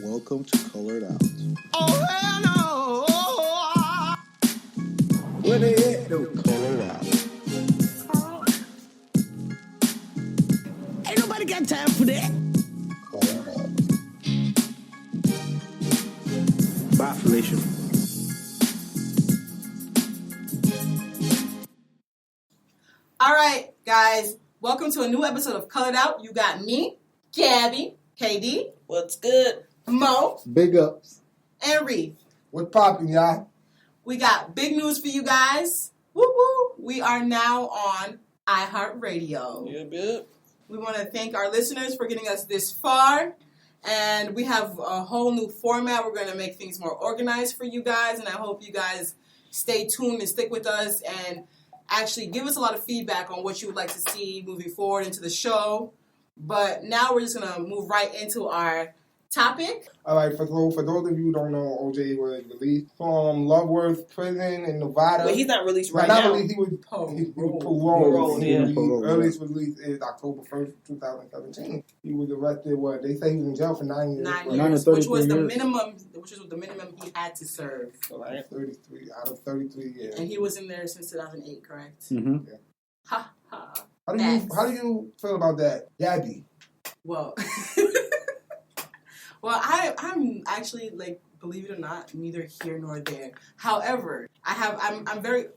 Welcome to Colored Out. Oh, hell no! Where they at, though? Colored Out. Ain't nobody got time for that. Colored Out. Bye, Felicia. All right, guys. Welcome to a new episode of Colored Out. You got me, Gabby, KD. What's good? Mo. Big ups. And Reed. What's poppin', y'all? We got big news for you guys. Woo woo. We are now on iHeartRadio. Yep. We want to thank our listeners for getting us this far. And we have a whole new format. We're going to make things more organized for you guys. And I hope you guys stay tuned and stick with us and actually give us a lot of feedback on what you would like to see moving forward into the show. But now we're just going to move right into our topic. All right, for those of you who don't know, OJ was released from Loveworth Prison in Nevada. But he's not released right not now. Released, he was Paroled, yeah. Earliest release is October 1st, 2017. He was arrested, they say he was in jail for 9 years. 9 years, which was the minimum he had to serve. Right. 33 out of 33 years. And he was in there since 2008, correct? Mm-hmm. Yeah. Ha ha. How do you feel about that, Gabby? Well, I'm actually, like, believe it or not, neither here nor there. However, I'm very,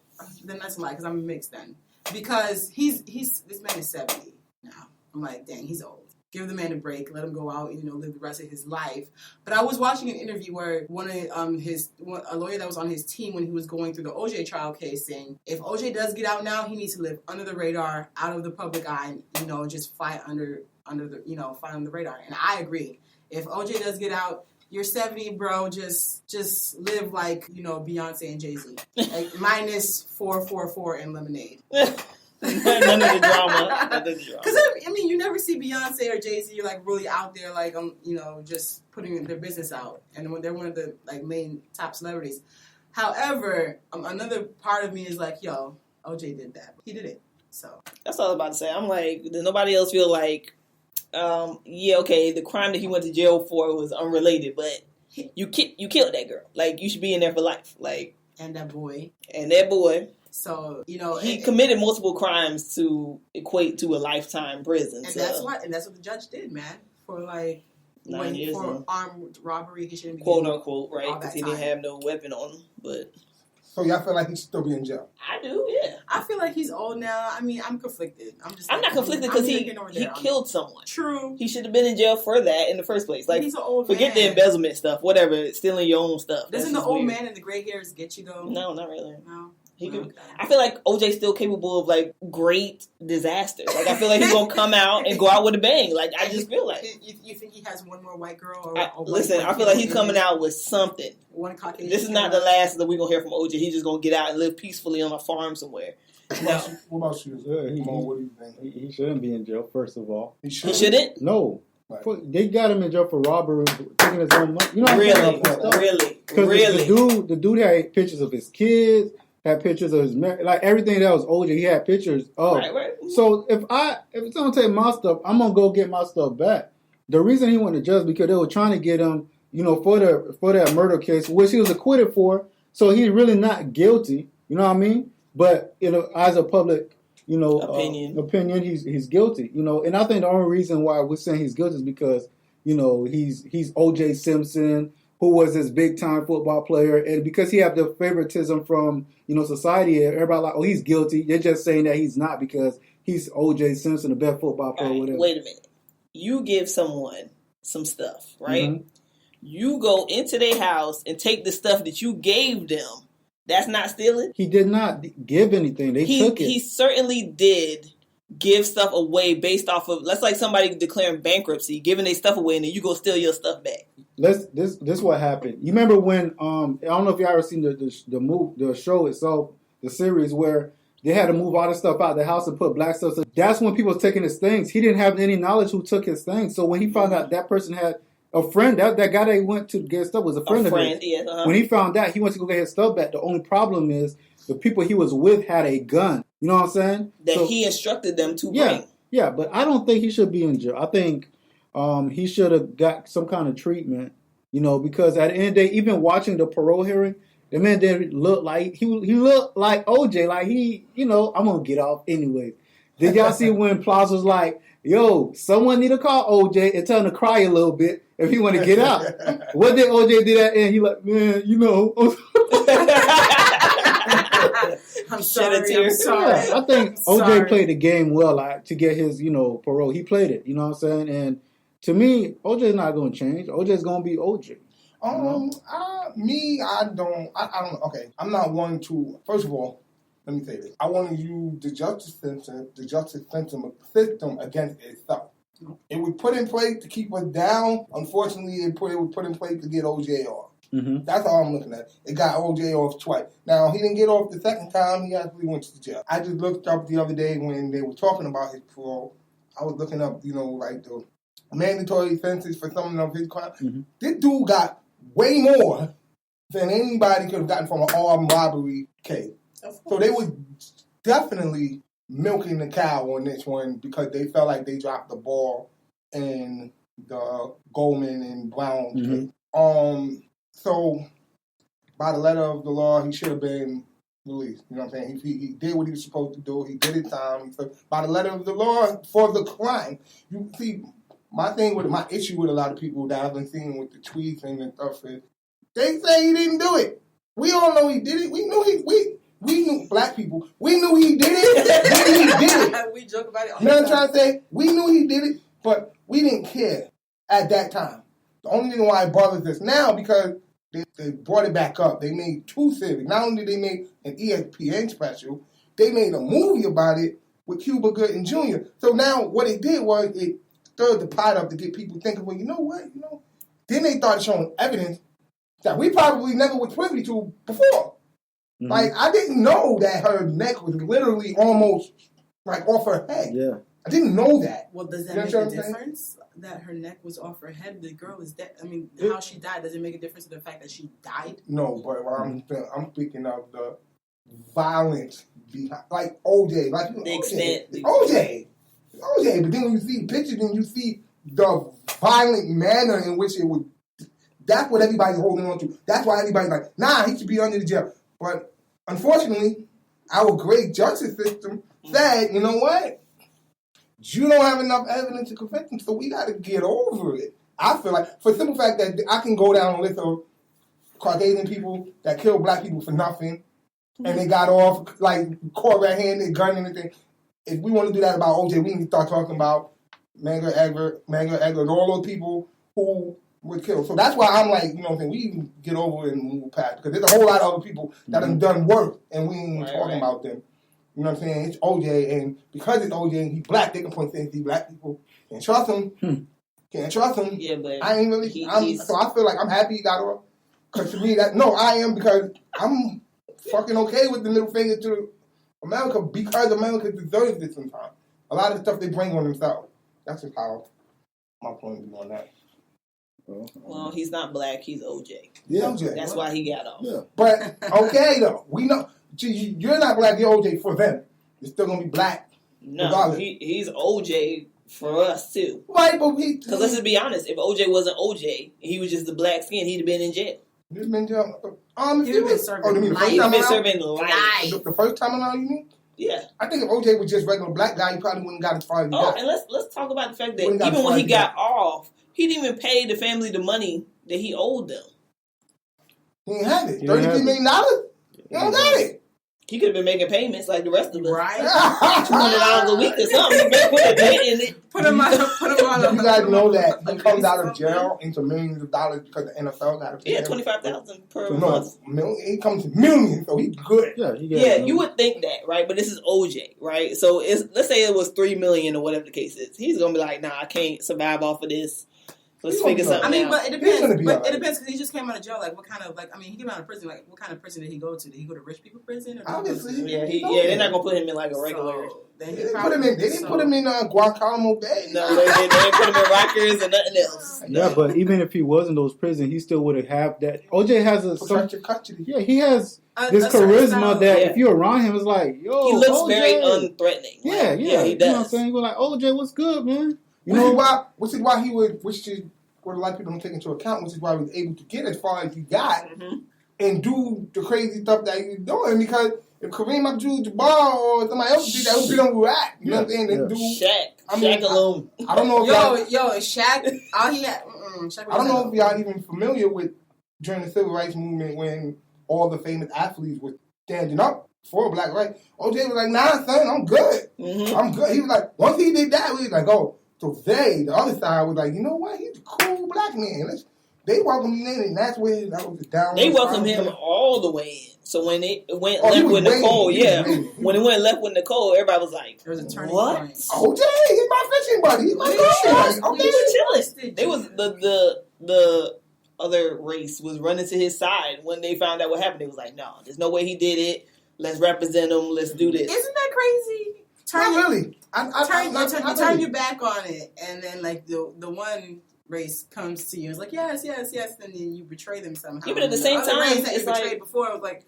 then that's a lie, because I'm mixed then. Because this man is 70 now. I'm like, dang, he's old. Give the man a break, let him go out and, live the rest of his life. But I was watching an interview where a lawyer that was on his team when he was going through the OJ trial case saying, if OJ does get out now, he needs to live under the radar, out of the public eye, and, just fight under the radar. And I agree. If OJ does get out, you're 70, bro. Just live like, Beyonce and Jay-Z. Like, minus 444 and Lemonade. None of the drama. Because, you never see Beyonce or Jay-Z, like, really out there, like, just putting their business out. And when they're one of the, like, main top celebrities. However, another part of me is like, yo, OJ did that. He did it. So. That's all I was about to say. I'm like, does nobody else feel like, the crime that he went to jail for was unrelated, but you killed that girl. Like, you should be in there for life. Like, and that boy. So, he committed multiple crimes to equate to a lifetime prison. And that's what the judge did, man. For like 9 years for armed robbery, he shouldn't be quote unquote, right? Because he didn't have no weapon on him. But so y'all feel like he should still be in jail? I do, yeah. I feel like he's old now. I'm conflicted. I'm not conflicted because he killed someone. True. He should have been in jail for that in the first place. Like, he's an old forget man. the embezzlement stuff, whatever. Stealing your own stuff. Doesn't the old man and the gray hairs get you though? No, not really. No. Okay. I feel like OJ's still capable of like great disasters. Like, I feel like he's gonna come out and go out with a bang. Like, I just feel like. You think he has one more white girl? Listen, I feel like he's coming out with something. One Caucasian. This is not the last that we're gonna hear from OJ. He's just gonna get out and live peacefully on a farm somewhere. What about you? What do you think? He shouldn't be in jail, first of all. He shouldn't? No. Right. They got him in jail for robbery, taking his own money. Really? Because the dude had pictures of his kids, had pictures of his like everything that was OJ. He had pictures of. Right. So if it's gonna take my stuff, I'm gonna go get my stuff back. The reason he went to jail is because they were trying to get him, for that murder case, which he was acquitted for. So he's really not guilty. You know what I mean? But as a public, opinion, he's guilty. And I think the only reason why we're saying he's guilty is because he's O.J. Simpson, who was this big time football player, and because he have the favoritism from society, everybody like, oh, he's guilty. They're just saying that he's not because he's O.J. Simpson, the best football player. Right, whatever. wait a minute. You give someone some stuff, right? Mm-hmm. You go into their house and take the stuff that you gave them. That's not stealing? He did not give anything. They took it. He certainly did give stuff away based off of, that's like somebody declaring bankruptcy, giving their stuff away, and then you go steal your stuff back. This what happened. You remember when, I don't know if you ever seen the show itself, the series where they had to move all the stuff out of the house and put black stuff. So that's when people was taking his things. He didn't have any knowledge who took his things. So when he found out that person had a friend, that guy that he went to get stuff was a friend of his. Yeah, uh-huh. When he found out, he went to go get his stuff back. The only problem is the people he was with had a gun. You know what I'm saying? He instructed them to bring. Yeah, but I don't think he should be in jail. I think he should have got some kind of treatment You know, because at the end of the day, even watching the parole hearing, the man didn't look like he looked like OJ. Like he, you know, I'm gonna get off anyway. Did y'all see when Plaza was like, "Yo, someone need to call OJ and tell him to cry a little bit if he want to get out"? What did OJ do that? And he like, man, you know. I'm sorry. Yeah, I think OJ played the game well, like, to get his, you know, parole. He played it. You know what I'm saying? And to me, OJ's not going to change. OJ's going to be OJ. I don't. Okay, I'm not one to. First of all, let me say this. I want to use the justice system against itself. It was put in place to keep us down. Unfortunately, it was put in place to get OJ off. Mm-hmm. That's all I'm looking at. It got OJ off twice. Now, he didn't get off the second time. He actually went to jail. I just looked up the other day when they were talking about his parole. I was looking up, you know, like the mandatory sentences for some of his crimes. Mm-hmm. This dude got way more than anybody could have gotten from an armed robbery case. So they were definitely milking the cow on this one because they felt like they dropped the ball in the Goldman and Brown case. So by the letter of the law, he should have been released. You know what I'm saying? He did what he was supposed to do. He did his time. So by the letter of the law for the crime. You see, my issue with a lot of people that I've been seeing with the tweets and stuff is they say he didn't do it. We all know he did it. We knew black people. We knew he did it. We joke about it all the time. You know what I'm trying to say? We knew he did it, but we didn't care at that time. The only reason why it bothers us now because they brought it back up. They made two series. Not only did they make an ESPN special, they made a movie about it with Cuba Gooding Jr. So now what it did was it stirred the pot up to get people thinking, well, you know what? You know. Then they started showing evidence that we probably never was privy to before. Mm-hmm. Like, I didn't know that her neck was literally almost, like, off her head. Yeah. I didn't know that. Well, does that make a difference? That her neck was off her head? The girl is dead. I mean, how she died, does it make a difference to the fact that she died? No, but what I'm speaking of the violence behind, like OJ. Like, the extent. OJ. But then when you see pictures and you see the violent manner in which it was, that's what everybody's holding on to. That's why everybody's like, nah, he should be under the jail. But unfortunately, our great justice system said, you know what? You don't have enough evidence to convict him, so we got to get over it. I feel like, for the simple fact that I can go down a list of Caucasian people that killed black people for nothing, and they got off, like, caught red-handed, gun and everything. If we want to do that about OJ, we need to start talking about Medgar Evers, and all those people who were killed. So that's why I'm like, you know what I'm saying, we can get over it and move past, because there's a whole lot of other people that have done work, and we ain't even talking about them. You know what I'm saying? It's OJ, and because it's OJ and he's black, they can point things to black people. Can't trust him. Can't trust him. Yeah, but I ain't really. So I feel like I'm happy he got off. Because to me, I am, because I'm fucking okay with the middle finger to America, because America deserves this sometimes. A lot of the stuff they bring on themselves. That's just how my point of view on that. Well, he's not black. He's OJ. Yeah, OJ. That's why he got off. Yeah. But okay, though, we know. You're not black, you're OJ for them. You're still going to be black. No, he's OJ for us, too. Right, but because let's just be honest. If OJ wasn't OJ, he was just the black skin, he'd have been in jail. He's been in jail. He'd have been serving life. He'd have been serving life. The first time around, you mean? Yeah. I think if OJ was just regular black guy, he probably wouldn't have got as far as he got. And let's talk about the fact that even when he got off, he didn't even pay the family the money that he owed them. He didn't have it. $33 million? He don't got it. He could have been making payments like the rest of us. Right. $200 a week or something. Put him on. You guys know that he comes out of jail into millions of dollars because the NFL got to pay him. $25,000 per month. He comes to millions, so he's good. Yeah, you would think that, right? But this is OJ, right? So let's say it was $3 million or whatever the case is. He's gonna be like, nah, I can't survive off of this. Let's figure something out. I mean, but it depends. It depends, because he just came out of jail. Like, what kind of, like, I mean, he came out of prison. Like, what kind of prison did he go to? Did he go to rich people prison? Or obviously. They're not going to put him in, like, a regular. They didn't put him in Guantanamo Bay. No, they didn't put him in Rikers and nothing else. Yeah, but even if he was in those prisons, he still would have that. OJ has custody. Yeah, he has this charisma that if you're around him, it's like, yo, he looks OJ. very unthreatening. Yeah, he does. You know what I'm saying? We're like, OJ, what's good, man? You know why? Why he would? Which is what a lot of people don't take into account, which is why he was able to get as far as he got Mm-hmm. and do the crazy stuff that he was doing. Because if Kareem Abdul-Jabbar or somebody else did that, it would be on the rack. You know what I'm saying? They do. Shaq alone. I don't know if Yo, Shaq, all he had. Shaq I don't know if y'all even familiar with during the civil rights movement when all the famous athletes were standing up for black rights. OJ was like, nah, son, I'm good. Mm-hmm. I'm good. He was like, once he did that, we was like, oh. So the other side was like, you know what? He's a cool black man. They welcomed him in, and that's where that was down. They welcomed him all the way in. So when it went he left was with Nicole, waiting. when it went left with Nicole, everybody was like, There was a turning what? point. OJ, he's my fishing buddy. He's my We guy. trust- Okay. He was chilling. They was the other race was running to his side when they found out what happened. They was like, no, there's no way he did it. Let's represent him. Let's do this. Isn't that crazy? Not really. You turn your back on it, and then like the one race comes to you. It's like yes, and then you betray them somehow. Yeah, but at the same other time, race that you it's like- betrayed before, it was like,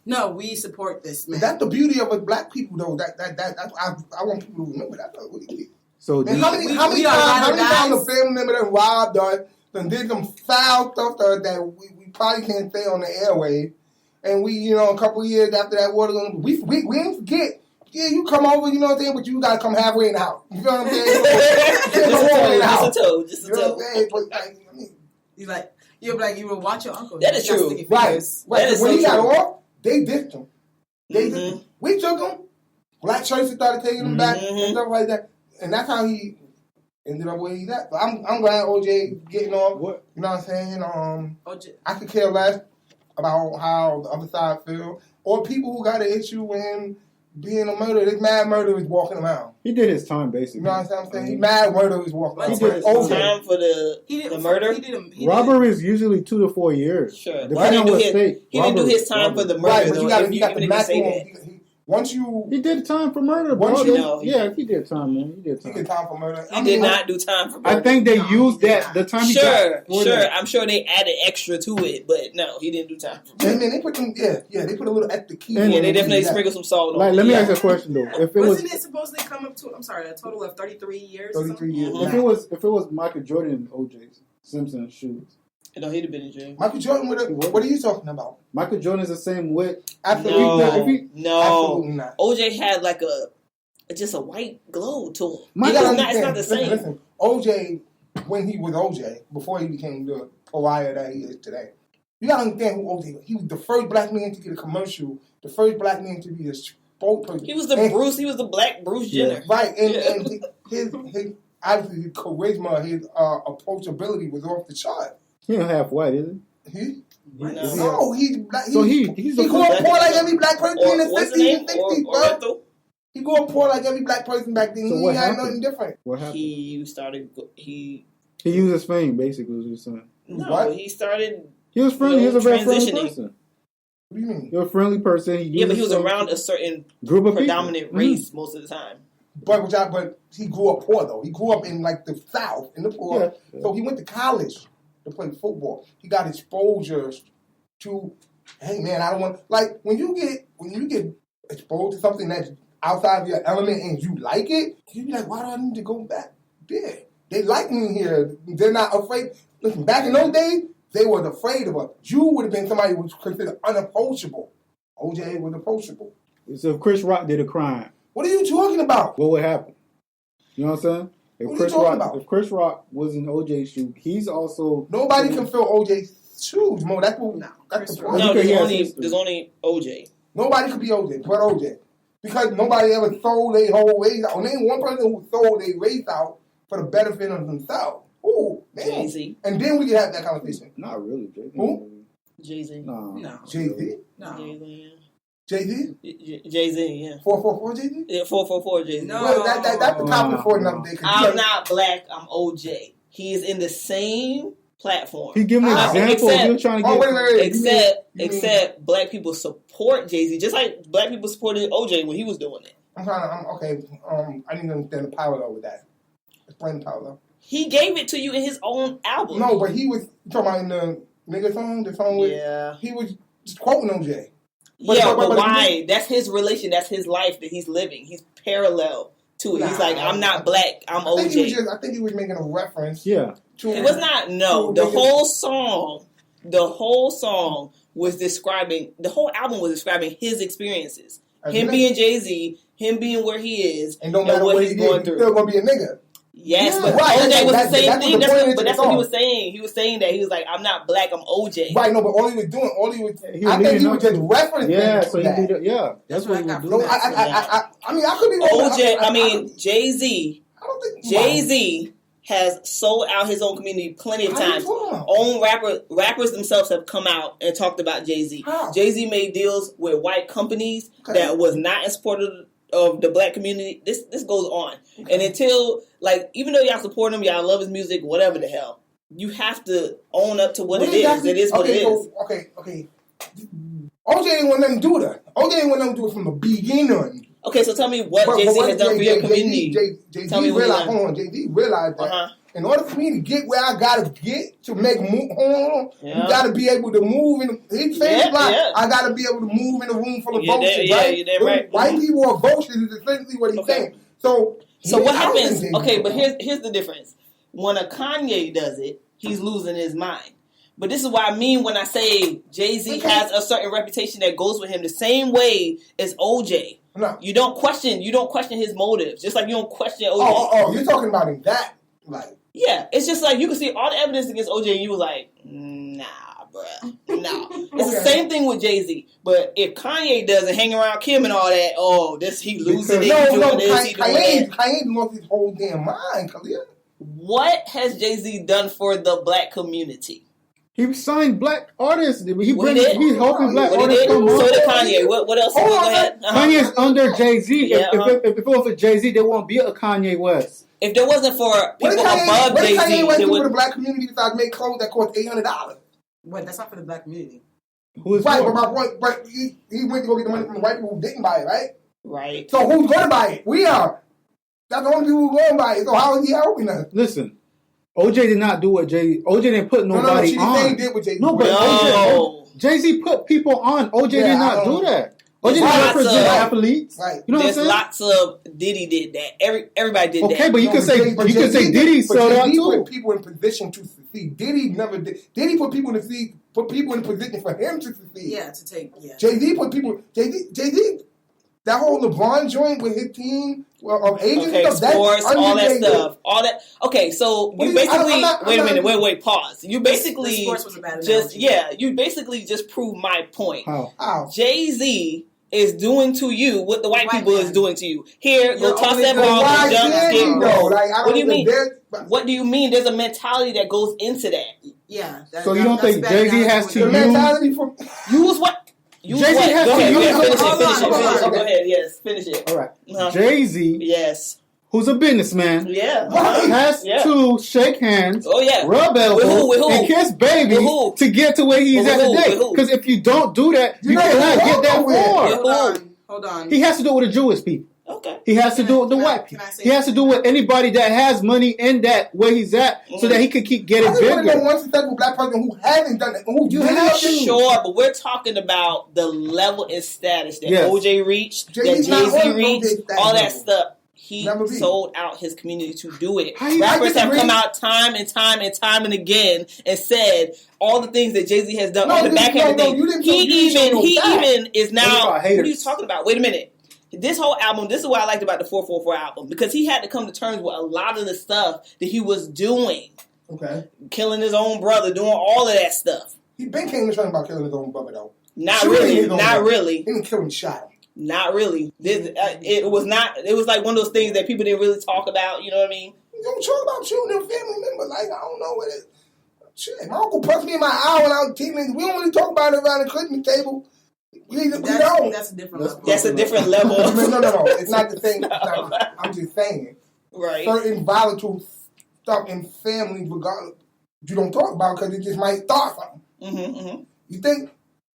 no, we support this man. That's the beauty of us black people, though. I want people to remember that. What do you mean? So And how many we times are a guys. family member that robbed us and did some foul stuff that we probably can't say on the airway, and we, a couple of years after that water, we ain't forget. Yeah, you come over, you know what I'm saying, but you gotta come halfway in the house. You know what I'm saying? Just a toe. You know what I'm saying? But You're like you will watch your uncle. That is true. Right. That is When so he got true. off, they dissed him. We took him. Black churches started taking him back and stuff like that. And that's how he ended up where he's at. But I'm glad OJ getting off. What? You know what I'm saying? OJ. I could care less about how the other side feel. Or people who got an issue with him being a murderer. This mad murderer is walking around. He did his time, basically. You know what I'm saying? He mad murderer is walking around. He did his Time for the murder. Robbery is usually 2 to 4 years. Sure. Depending on what state. He didn't do his time for the murder. Right, but though, you got if the even maximum. say that. Once you... He did time for murder, bro. Once you know, Yeah, he did time, man. He did He time. get time for murder. He did not do time for murder. I think they used that the time he got. Sure. I'm sure they added extra to it, but no, he didn't do time for Yeah, murder. man, they put them. Yeah, they put a little extra key. And Yeah, they definitely sprinkled some salt on Like, it. let me Yeah. ask you a question though. If it Wasn't was it supposed to come up to? I'm sorry, a total of 33 years. 33 years. Mhm. if it was Michael Jordan and OJ Simpson shoes, No, he'd have been in jail. Michael Jordan, what are you talking about? Michael Jordan is the same width. Absolutely No, not. no. Absolutely not. OJ had like just a white glow to him. You gotta It's not the same. Listen, OJ, when he was OJ, before he became the pariah that he is today, you gotta understand who OJ was. He was the first black man to get a commercial, the first black man to be a spokesperson. He was he was the black Bruce Jenner. Right, and his obviously his charisma, his approachability was off the chart. He don't half white, is He? No. No, he's black. So he's he grew up poor like every black person in the What's 50s his name? and 60s, bro. Ethel? He grew up poor like every black person back then. So He what ain't had happened? nothing different. What happened? He He used his fame, basically, was what you're saying. What? he started. He was friendly. He was a very friendly transitioning. person. What do you mean? He was a friendly person. Yeah, but he was used around a certain group of predominant people. race most of the time. But he grew up poor though. He grew up in like the South, in the poor. Yeah. So he went to college to play football. He got exposure to. Hey man, I don't want like when you get exposed to something that's outside of your element and you like it. You be like, why do I need to go back there? They like me here. They're not afraid. Listen, back in those days, they were afraid of us. You would have been somebody who was considered unapproachable. OJ was approachable. So if Chris Rock did a crime, What are you talking about? what would happen? You know what I'm saying? What are you talking about? If Chris Rock was in OJ's shoe, he's also Nobody can fill OJ's shoes, Mo. That's what. That's the point. No, because he has there's only OJ. Nobody could be OJ, but OJ. Because nobody ever sold their whole race out. Name one person who sold their race out for the benefit of themselves. Ooh, man. Jay-Z. And then we can have that conversation. not really. Jay. Who? Jay-Z. No. Jay-Z? No. Jay-Z, Jay-Z? yeah. Jay-Z, yeah. 444 Jay-Z? Yeah, 444 Jay-Z. No. Well, that's the topic for another day. 'cause I'm not black, I'm OJ. He is in the same platform. He give me an Ah, example. except- He was trying to Oh, get. wait. Except black people support Jay-Z, just like black people supported OJ when he was doing it. Okay. I need to understand the parallel with that. Explain the parallel. He gave it to you in his own album. No, but he was talking about in the nigga song, the song with. Yeah. He was just quoting OJ. But but why? That's his relation. That's his life that he's living. He's parallel to it. He's like, I'm not black. I'm I think OJ. he was making a reference Yeah. It was not. No, the whole song was describing. The whole album was describing his experiences. Him being Jay-Z, him being where he is, and no matter what he's going through, he's still gonna be a nigga. Yes, but OJ was the same thing. That's what he was saying. He was saying that he was like, "I'm not black, I'm OJ." Right? No, but all he was doing, I think he was just referencing. Yeah, so that's what he was doing. No, I mean, I could be OJ. I mean, Jay-Z. I don't think Jay-Z has sold out his own community plenty of times. Own rappers themselves have come out and talked about Jay-Z. Jay-Z made deals with white companies that was not in support of the black community. This goes on. And until, like, even though y'all support him, y'all love his music, whatever the hell, you have to own up to what it is. It is what it is. Okay. OJ didn't want them to do that. OJ didn't want them to do it from the beginning. Okay, so tell me what Jay-Z has done for your community. Jay-Z realized that in order for me to get where I gotta get to make move, you gotta be able to move in. His famous line, I gotta be able to move in a room full of vultures. Right? White people are vultures is essentially what he's saying. So what happens? Okay, but here's the difference. When a Kanye does it, he's losing his mind. But this is what I mean when I say Jay-Z has a certain reputation that goes with him the same way as OJ. No. You don't question his motives, just like you don't question OJ. Oh, you're talking about in that, like. Yeah, it's just like you can see all the evidence against OJ and you was like, nah, bruh, no. It's the same thing with Jay-Z. But if Kanye doesn't hang around Kim and all that, he losing it, Kanye lost his whole damn mind, Karrieth. What has Jay-Z done for the black community? He signed black artists. He's helping black artists come on. So did Kanye. What else? Go ahead. Kanye's under Jay-Z. If it was for Jay-Z, there won't be a Kanye West. If there wasn't for people above Jay-Z, Kanye West do for the black community besides make clothes that cost $800? Wait, that's not for the black community. Who is right? But my point, but he went to go get the money from the white people who didn't buy it, right? Right. So who's going to buy it? We are. That's the only people who going to buy it. So how is he helping us? Listen. OJ did not do what OJ didn't put nobody on. She did what Jay-Z. No, but Jay-Z put people on. OJ did not do that. OJ didn't represent athletes. Right. You know what I'm saying? Lots of Diddy did that. Everybody did that. Okay, but you can say Diddy sold out too. Put people in position to succeed. Diddy never did. Diddy put people in position for him to succeed. Yeah, to take. Yeah. Jay-Z put people. Jay-Z. That whole LeBron joint with his team of agents and stuff. Sports, all that stuff. All that. Okay, so you basically... Wait a minute. Pause. You basically... The sports was a bad analogy. You basically just proved my point. How? Jay-Z is doing to you what the white people is doing to you. Here, go toss that ball and jump, skip. What do you mean? What do you mean? There's a mentality that goes into that. Yeah. So you don't think Jay-Z has to use what? Jay-Z has to finish it. Go ahead. Yes, finish it. All right. Jay-Z. Yes. Who's a businessman? Yeah. Has to shake hands. Oh yeah. Rub elbows. With who? And kiss babies to get to where he's at today. Because if you don't do that, you cannot get that far. Hold on. He has to do it with the Jewish people. Okay. He has to do it with the white people. He has to do it with anybody that has money in that where he's at, so that he can keep getting bigger. I know one successful black person who hasn't done it. Who you have sure, but we're talking about the level and status that OJ reached, that Jay-Z reached, all that stuff. He sold out his community to do it. Rappers have come out time and time again and said all the things that Jay-Z has done on the back end of things. He even is now. What are you talking about? Wait a minute. This whole album, this is what I liked about the 444 album, because he had to come to terms with a lot of the stuff that he was doing. Okay. Killing his own brother, doing all of that stuff. He been came to terms about killing his own brother, though. Not really. He didn't kill him, shot him. Not really. It was like one of those things that people didn't really talk about, you know what I mean? You don't talk about shooting a family member, like, I don't know what it is. Shit, my uncle punched me in my eye when I was teaming. We don't really talk about it around the Christmas table. That's a different level. That's a different level. No. It's not the same. I'm just saying. Right. Certain volatile stuff in families, regardless, you don't talk about because it just might start something. You think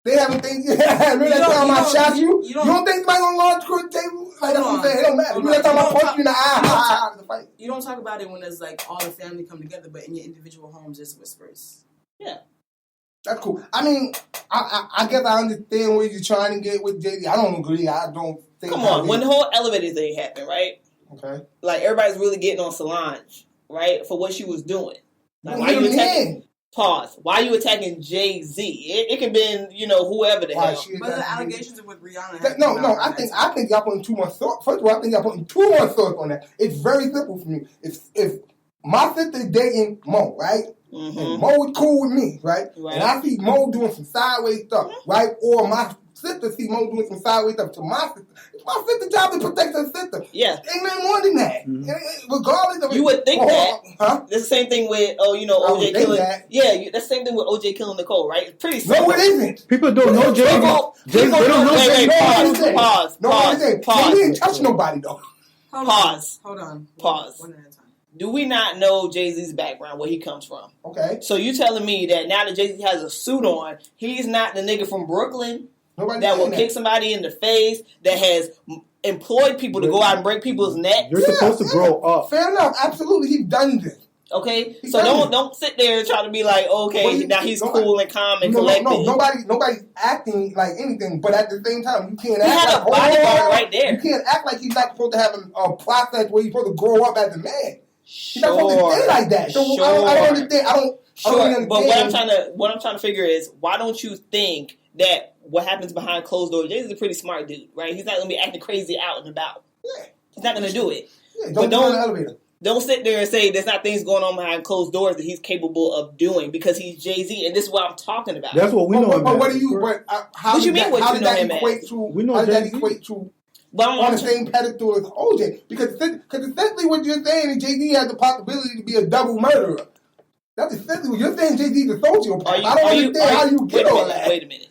they haven't think? Remember that time I shot you? You don't think somebody on launch court table? Like that's what I'm saying. It don't matter. Remember that time I punched you in the eye? You don't talk about it when there's like all the family come together, but in your individual homes, it's whispers. Yeah. That's cool. I mean, I guess I understand where you're trying to get with Jay-Z. I don't agree. I don't think. Come on, when the whole elevator thing happened, right? Okay. Like everybody's really getting on Solange, right, for what she was doing. Like, why you attacking? Pause. Why are you attacking Jay-Z? It could have been, whoever the hell. But the allegations with Rihanna. I think y'all putting too much thought. First of all, I think y'all putting too much thought on that. It's very simple for me. If my sister's dating Mo, right? Mm-hmm. And Mo is cool with me, right? And I see Mo doing some sideways stuff, right? Or my sister see Mo doing some sideways stuff to my sister. It's my sister's job to protect her sister. Yeah. Ain't nothing more than that. Mm-hmm. Regardless of you would think that. Huh? That's the same thing with, OJ killing. Yeah, that's the same thing with OJ killing Nicole, right? It's pretty simple. No, it isn't. People don't know Jay. They don't know Jay. Pause. He didn't touch nobody, though. Pause. Hold on. Pause. One at a time. Do we not know Jay-Z's background, where he comes from? Okay. So you telling me that now that Jay-Z has a suit on, he's not the nigga from Brooklyn that will kick somebody in the face, that has employed people to go out and break people's necks? You're supposed to grow up. Fair enough. Absolutely. He's done this. Okay? So don't sit there and try to be like, okay, now he's cool and calm and collected. No, nobody's acting like anything, but at the same time, you can't act like... He had a bodyguard right there. You can't act like he's not supposed to have a process where he's supposed to grow up as a man. He's not supposed to stay like that. So I don't understand. I don't understand. But what I'm trying to figure is, why don't you think that what happens behind closed doors? Jay's a pretty smart dude, right? He's not gonna be acting crazy out and about. Yeah. He's not gonna do it. Yeah, don't go on the elevator. Don't sit there and say there's not things going on behind closed doors that he's capable of doing, because he's Jay-Z, and this is what I'm talking about. That's what we know. But what do you? How did that equate to? We know how did that equate to? On the same pedestal as OJ, because essentially what you're saying is Jay-Z has the possibility to be a double murderer. That's essentially what you're saying. Jay-Z's a sociopath. I don't understand how you get all that. Wait a minute.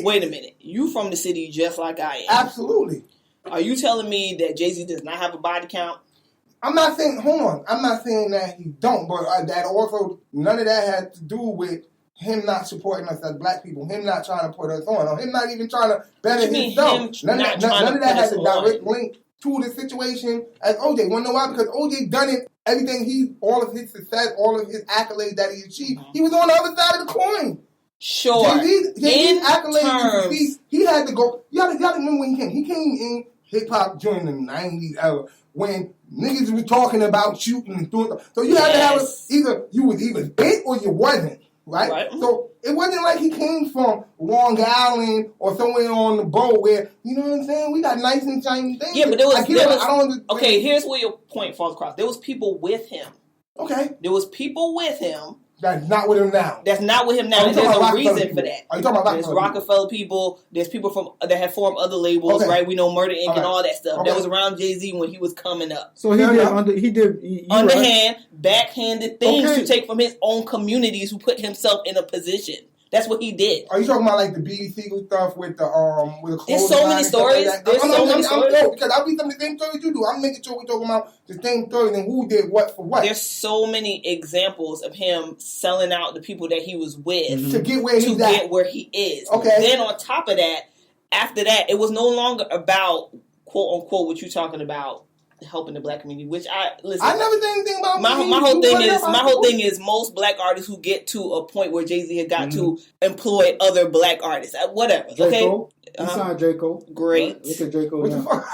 Wait a minute. You from the city just like I am. Absolutely. Are you telling me that Jay-Z does not have a body count? I'm not saying. Hold on. I'm not saying that he don't, but that also none of that had to do with him not supporting us as black people, him not trying to put us on, or him not even trying to better himself. None of that has a direct link to the situation as OJ. Want to know why? Because OJ done it. Everything all of his success, all of his accolades that he achieved, he was on the other side of the coin. Sure. Jay-Z's accolades, he had to go. Y'all remember when he came? He came in hip hop during the 90s era when niggas was talking about shooting and doing stuff. So you had to have you was either it or you wasn't. Right? So it wasn't like he came from Long Island or somewhere on the boat where, you know what I'm saying? We got nice and shiny things. Yeah, but there was okay, here's where your point falls across. There was people with him. Okay. There was people with him. That's not with him now. That's not with him now. And there's a reason for that. Are you talking about There's Rockefeller people. There's people that have formed other labels, right? We know Murder Inc. and all that stuff. That was around Jay-Z when he was coming up. So he did underhand, backhanded things to take from his own communities who put himself in a position. That's what he did. Are you talking about like the B.E. Siegel stuff with the There's so many stories. There's so many stories. Because I'll be some of the same stories you do. I'm making sure we're talking about the same stories and who did what for what. There's so many examples of him selling out the people that he was with to get where he's at. Get where he is. Okay. Then on top of that, after that, it was no longer about quote unquote what you're talking about, helping the black community, which I never said anything about my whole thing is most black artists who get to a point where Jay-Z had got to employ other black artists, whatever. J. Cole. You signed J. Cole. Great. Right? Look at J. Cole now.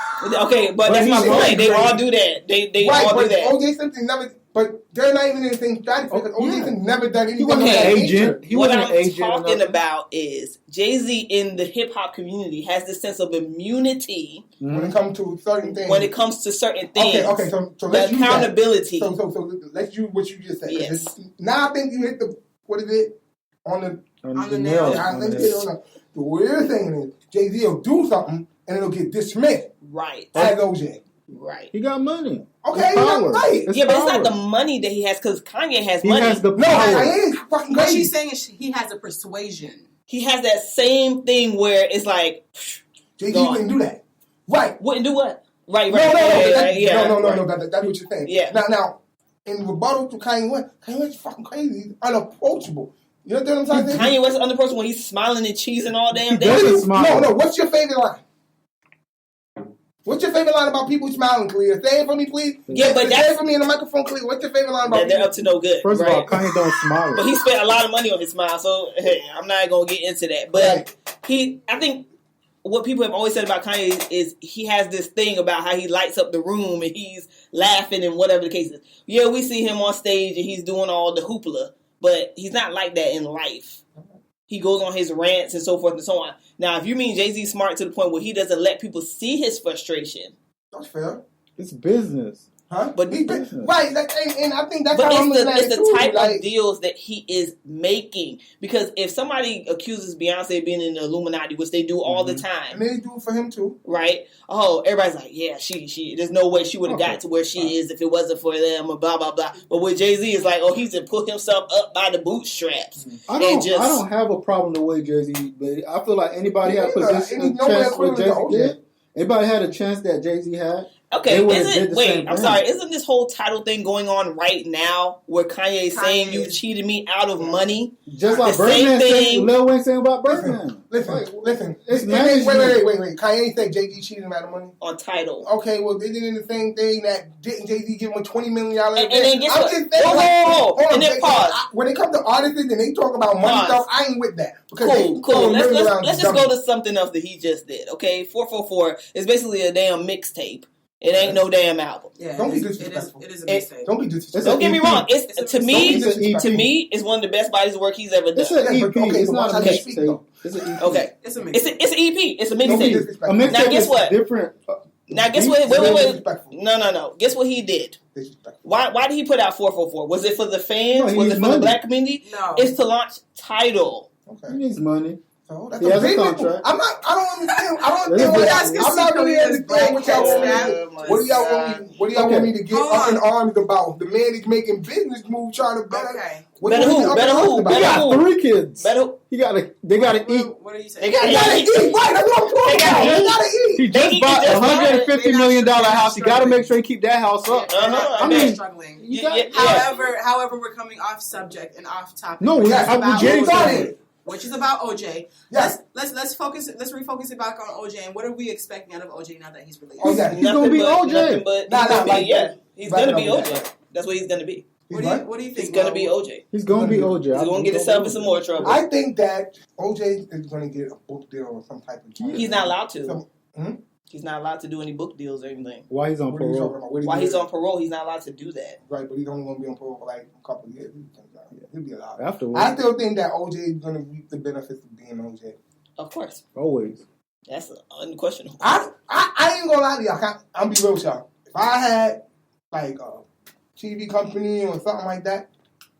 Okay, but that's my point. They all do that. They all do that. O.J. Simpson never. But they're not even in the same strategy because O.J. Simpson never done anything. He wasn't an agent. What I'm talking about is Jay-Z in the hip hop community has this sense of immunity when it comes to certain things. Okay, so let's use accountability. So let's use what you just said. Yes. Now I think you hit on the nail. Let's get it on the weird thing is Jay-Z will do something and it'll get dismissed. Right. As OJ. Right. He got money. Okay, right. But it's not the money that he has because Kanye has money. He has the power. Kanye is fucking crazy. What she's saying is he has a persuasion. He has that same thing where it's like Jay-Z wouldn't do that. Right. Wouldn't do what? Right. No. That's what you're saying. Yeah. Now, in rebuttal to Kanye West fucking crazy. He's unapproachable. You know what I'm trying to say? Kanye West is unapproachable when he's smiling and cheesing all damn day. No. What's your favorite line? What's your favorite line about people smiling, Karrieth? Say it for me, please. Yeah, but say it for me in the microphone, Karrieth. What's your favorite line about people? They're up to no good. First of all, Kanye don't smile. But he spent a lot of money on his smile, so hey, I'm not gonna get into that. But I think what people have always said about Kanye is he has this thing about how he lights up the room and he's laughing and whatever the case is. Yeah, we see him on stage and he's doing all the hoopla, but he's not like that in life. He goes on his rants and so forth and so on. Now, if you mean Jay-Z's smart to the point where he doesn't let people see his frustration. That's fair. It's business. Huh? But right, and I think that's how I'm looking at it too. It's the type of deals that he is making. Because if somebody accuses Beyonce of being in the Illuminati, which they do all the time, and they do it for him too, right? Oh, everybody's like, yeah, she. There's no way she would have got to where she is if it wasn't for them, or blah blah blah. But with Jay-Z, it's like, oh, he's just put himself up by the bootstraps. I don't have a problem the way Jay-Z, but I feel like anybody had a position, a chance with Jay-Z did. Anybody had a chance that Jay-Z had. Okay, I'm sorry. Isn't this whole title thing going on right now where Kanye's saying you cheated me out of money? Just like Birdman saying, Lil Wayne saying about Birdman. Listen. It's wait. Kanye said Jay-Z cheated him out of money? On title. Okay, well, they did in the same thing that didn't Jay-Z give him a $20 million and then guess what? Hold on. And then pause. When it comes to artists and they talk about money stuff, I ain't with that. Cool. Let's just go to something else that he just did, okay? 444 is basically a damn mixtape. It ain't no damn album. Yeah, don't be disrespectful. It is a mistake. Don't be disrespectful. Don't get me wrong. To me, it's one of the best bodies of work he's ever done. It's an EP. It's not a mixtape. It's an EP. Okay. It's an EP. It's a mixtape. A mixtape now, guess what? Different. Now, guess what? Wait. No. Guess what he did? Why did he put out 444? Was it for the fans? Was it for the black community? No. It's to launch Tidal. Okay. He needs money. So that's a contract. I don't understand. I'm not really understand what y'all want. What do y'all want me to get up in arms about? The man is making business moves, trying to better. Okay. Better who? He got 3 kids. They gotta eat. What are you saying? They gotta eat. Right, that's what I'm talking about. They gotta eat. He just bought a $150 million house. He gotta make sure he keep that house up. They're struggling. However, we're coming off subject and off topic. No, we're getting started. Which is about OJ. Yes. Let's refocus it back on OJ. And what are we expecting out of OJ now that he's released? Oh yeah, he's gonna be OJ. He's gonna be OJ. That's what he's gonna be. What do you think? He's gonna be OJ. He's gonna be OJ. He's gonna get himself in some more trouble. I think that OJ is gonna get a book deal or some type of deal. He's not allowed to. He's not allowed to do any book deals or anything. Why he's on parole? While he's on parole, he's not allowed to do that. Right, but he's only going to be on parole for like a couple of years. He'll be allowed. Afterwards. I still think that OJ is going to reap the benefits of being OJ. Of course. Always. That's unquestionable. I ain't going to lie to y'all. I'll be real with y'all. If I had like a TV company or something like that,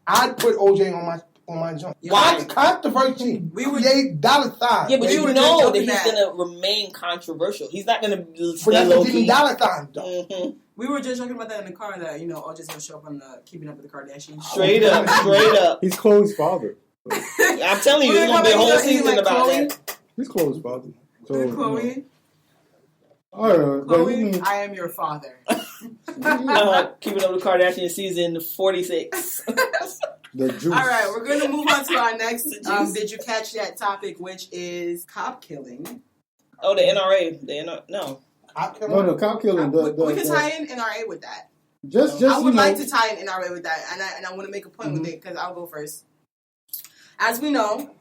I'd put OJ on my joint. Why? Controversy. We would $8 signs. Yeah, but you know that he's going to remain controversial. He's not going to stay low key. $dollar signs, though. We were just talking about that in the car that, OJ's going to show up on the Keeping Up with the Kardashians. Straight up. He's Khloe's father. I'm telling you, there's going to be a whole season about that. He's Khloe's father. So, Khloe? Khloe, I am your father. Keeping Up with the Kardashians season 46. The juice. All right, we're going to move on to our next Did You Catch That topic, which is cop killing. Oh, the NRA. No. Cop killing? No, cop killing. We can tie in NRA with that. I would like to tie in NRA with that, and I want to make a point with it, because I'll go first. As we know,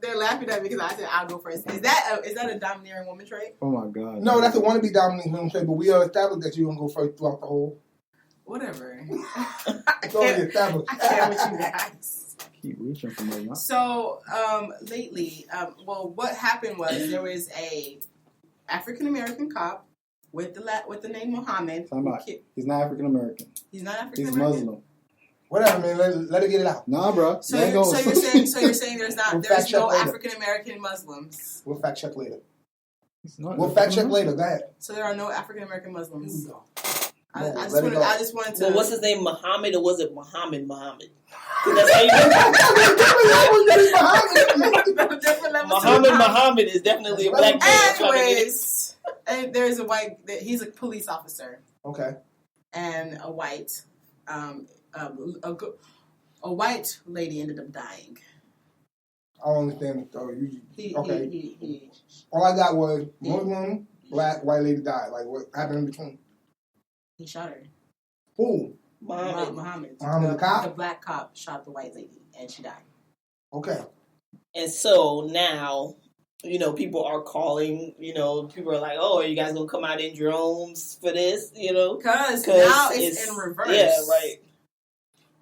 they're laughing at me because I said I'll go first. Is that a domineering woman trait? Oh, my God. No, that's a wannabe domineering woman trait, but we are established that you're going to go first throughout the whole... Whatever. I can't with you guys. Keep reaching for me. So, lately, what happened was there was a African American cop with the name Muhammad. He's not African American. He's not African He's American. Muslim. Whatever, man. Let her get it out. Nah, bro. So you're saying there's no African American Muslims. We'll fact check later. We'll fact check later. Go ahead. So there are no African American Muslims. Here we go. I just wanted to. Well, what's his name? Muhammad, or was it Muhammad? That's how you Muhammad is definitely a black man. Anyways, there's he's a police officer. Okay. And a white, a white lady ended up dying. I don't understand. Okay. All I got was Muslim, black, white lady died. Like, what happened in between? He shot her. Who? Muhammad. The cop? The black cop shot the white lady, and she died. Okay. And so now people are calling, people are like, oh, are you guys going to come out in drones for this, Because now it's in reverse. Yeah, right.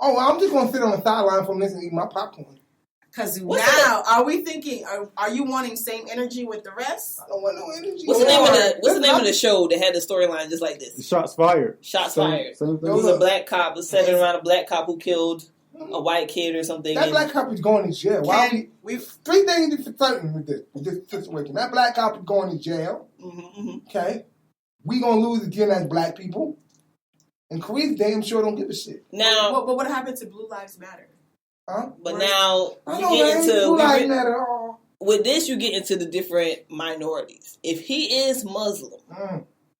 Oh, I'm just going to sit on the sideline from this and eat my popcorn. Because now, are we thinking, are you wanting same energy with the rest? I don't want no energy. What's the name of the show that had the storyline just like this? Shots Fired. Shots Fired. Same thing. It was a black cop, centered around a black cop who killed a white kid or something. That black cop is going to jail. Why we three things for certain with this situation. That black cop is going to jail. Mm-hmm. Okay? We going to lose again as black people. And Karrieth damn sure don't give a shit. Now, but what happened to Blue Lives Matter? Huh? But now you get into with this, you get into the different minorities. If he is Muslim,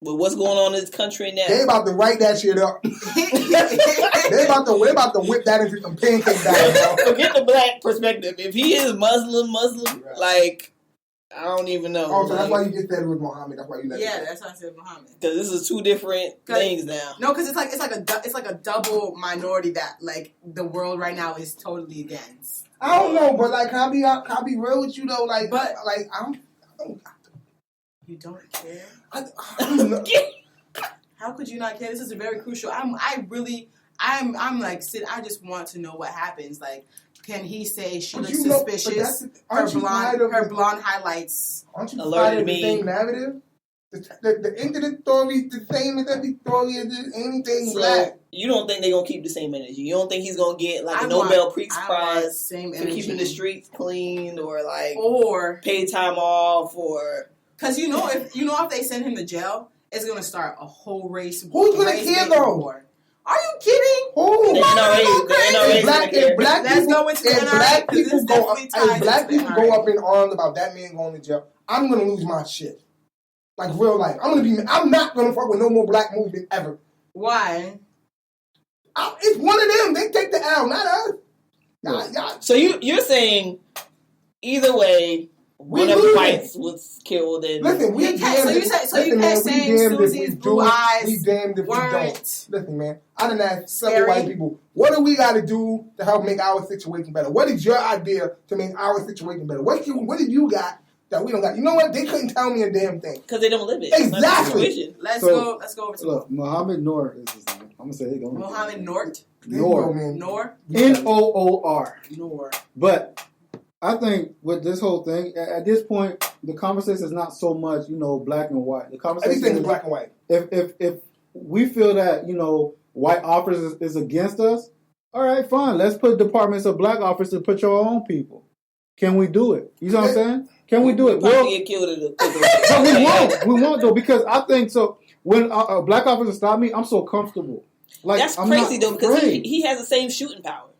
with what's going on in this country now, they about to write that shit up. they about to whip that into some pancake batter. Forget the black perspective. If he is Muslim, right. Like I don't even know. Oh, so that's why you just said it was Muhammad. That's why you let it go. That's why I said Muhammad. Because this is two different things now. No, because it's like a double minority that like the world right now is totally against. I don't know, but like, can I be real with you though? Like, you don't care. I don't know. How could you not care? This is a very crucial. I'm like, I just want to know what happens. Like, can he say she looks suspicious? Her blonde highlights. Aren't you tired of the same narrative? The end of the story is the same as every story is anything black. You don't think they're going to keep the same energy? You don't think he's going to get like a Nobel Peace Prize for keeping the streets clean or paid time off or... Because if they send him to jail, it's going to start a whole race. Who's going to care though? Are you kidding? Who? If black people go up in arms about that man going to jail, I'm going to lose my shit. Like real life. I'm not going to fuck with no more black movement ever. Why? It's one of them. They take the L, not us. Y'all. So you're saying either way, one of the whites was killed and... Listen, you can't say Susie's blue eyes we damned if we don't. weren't... Listen, man, I done asked several white people, what do we got to do to help make our situation better? What is your idea to make our situation better? What did you got that we don't got? You know what? They couldn't tell me a damn thing. Because they don't live it. Exactly. Let's go over to... Look, Muhammad Noor is his name. I'm going to say it. Muhammad Noor? Noor. Noor. Noor. But... I think with this whole thing, at this point, the conversation is not so much, black and white. The conversation everything is black and white. If we feel that, white officers is against us, all right, fine. Let's put departments of black officers, put your own people. Can we do it? You know what I'm saying? Can we do it? Well, get killed but we won't though, because I think so. When a black officer stop me, I'm so comfortable. Like that's crazy though, because he has the same shooting power.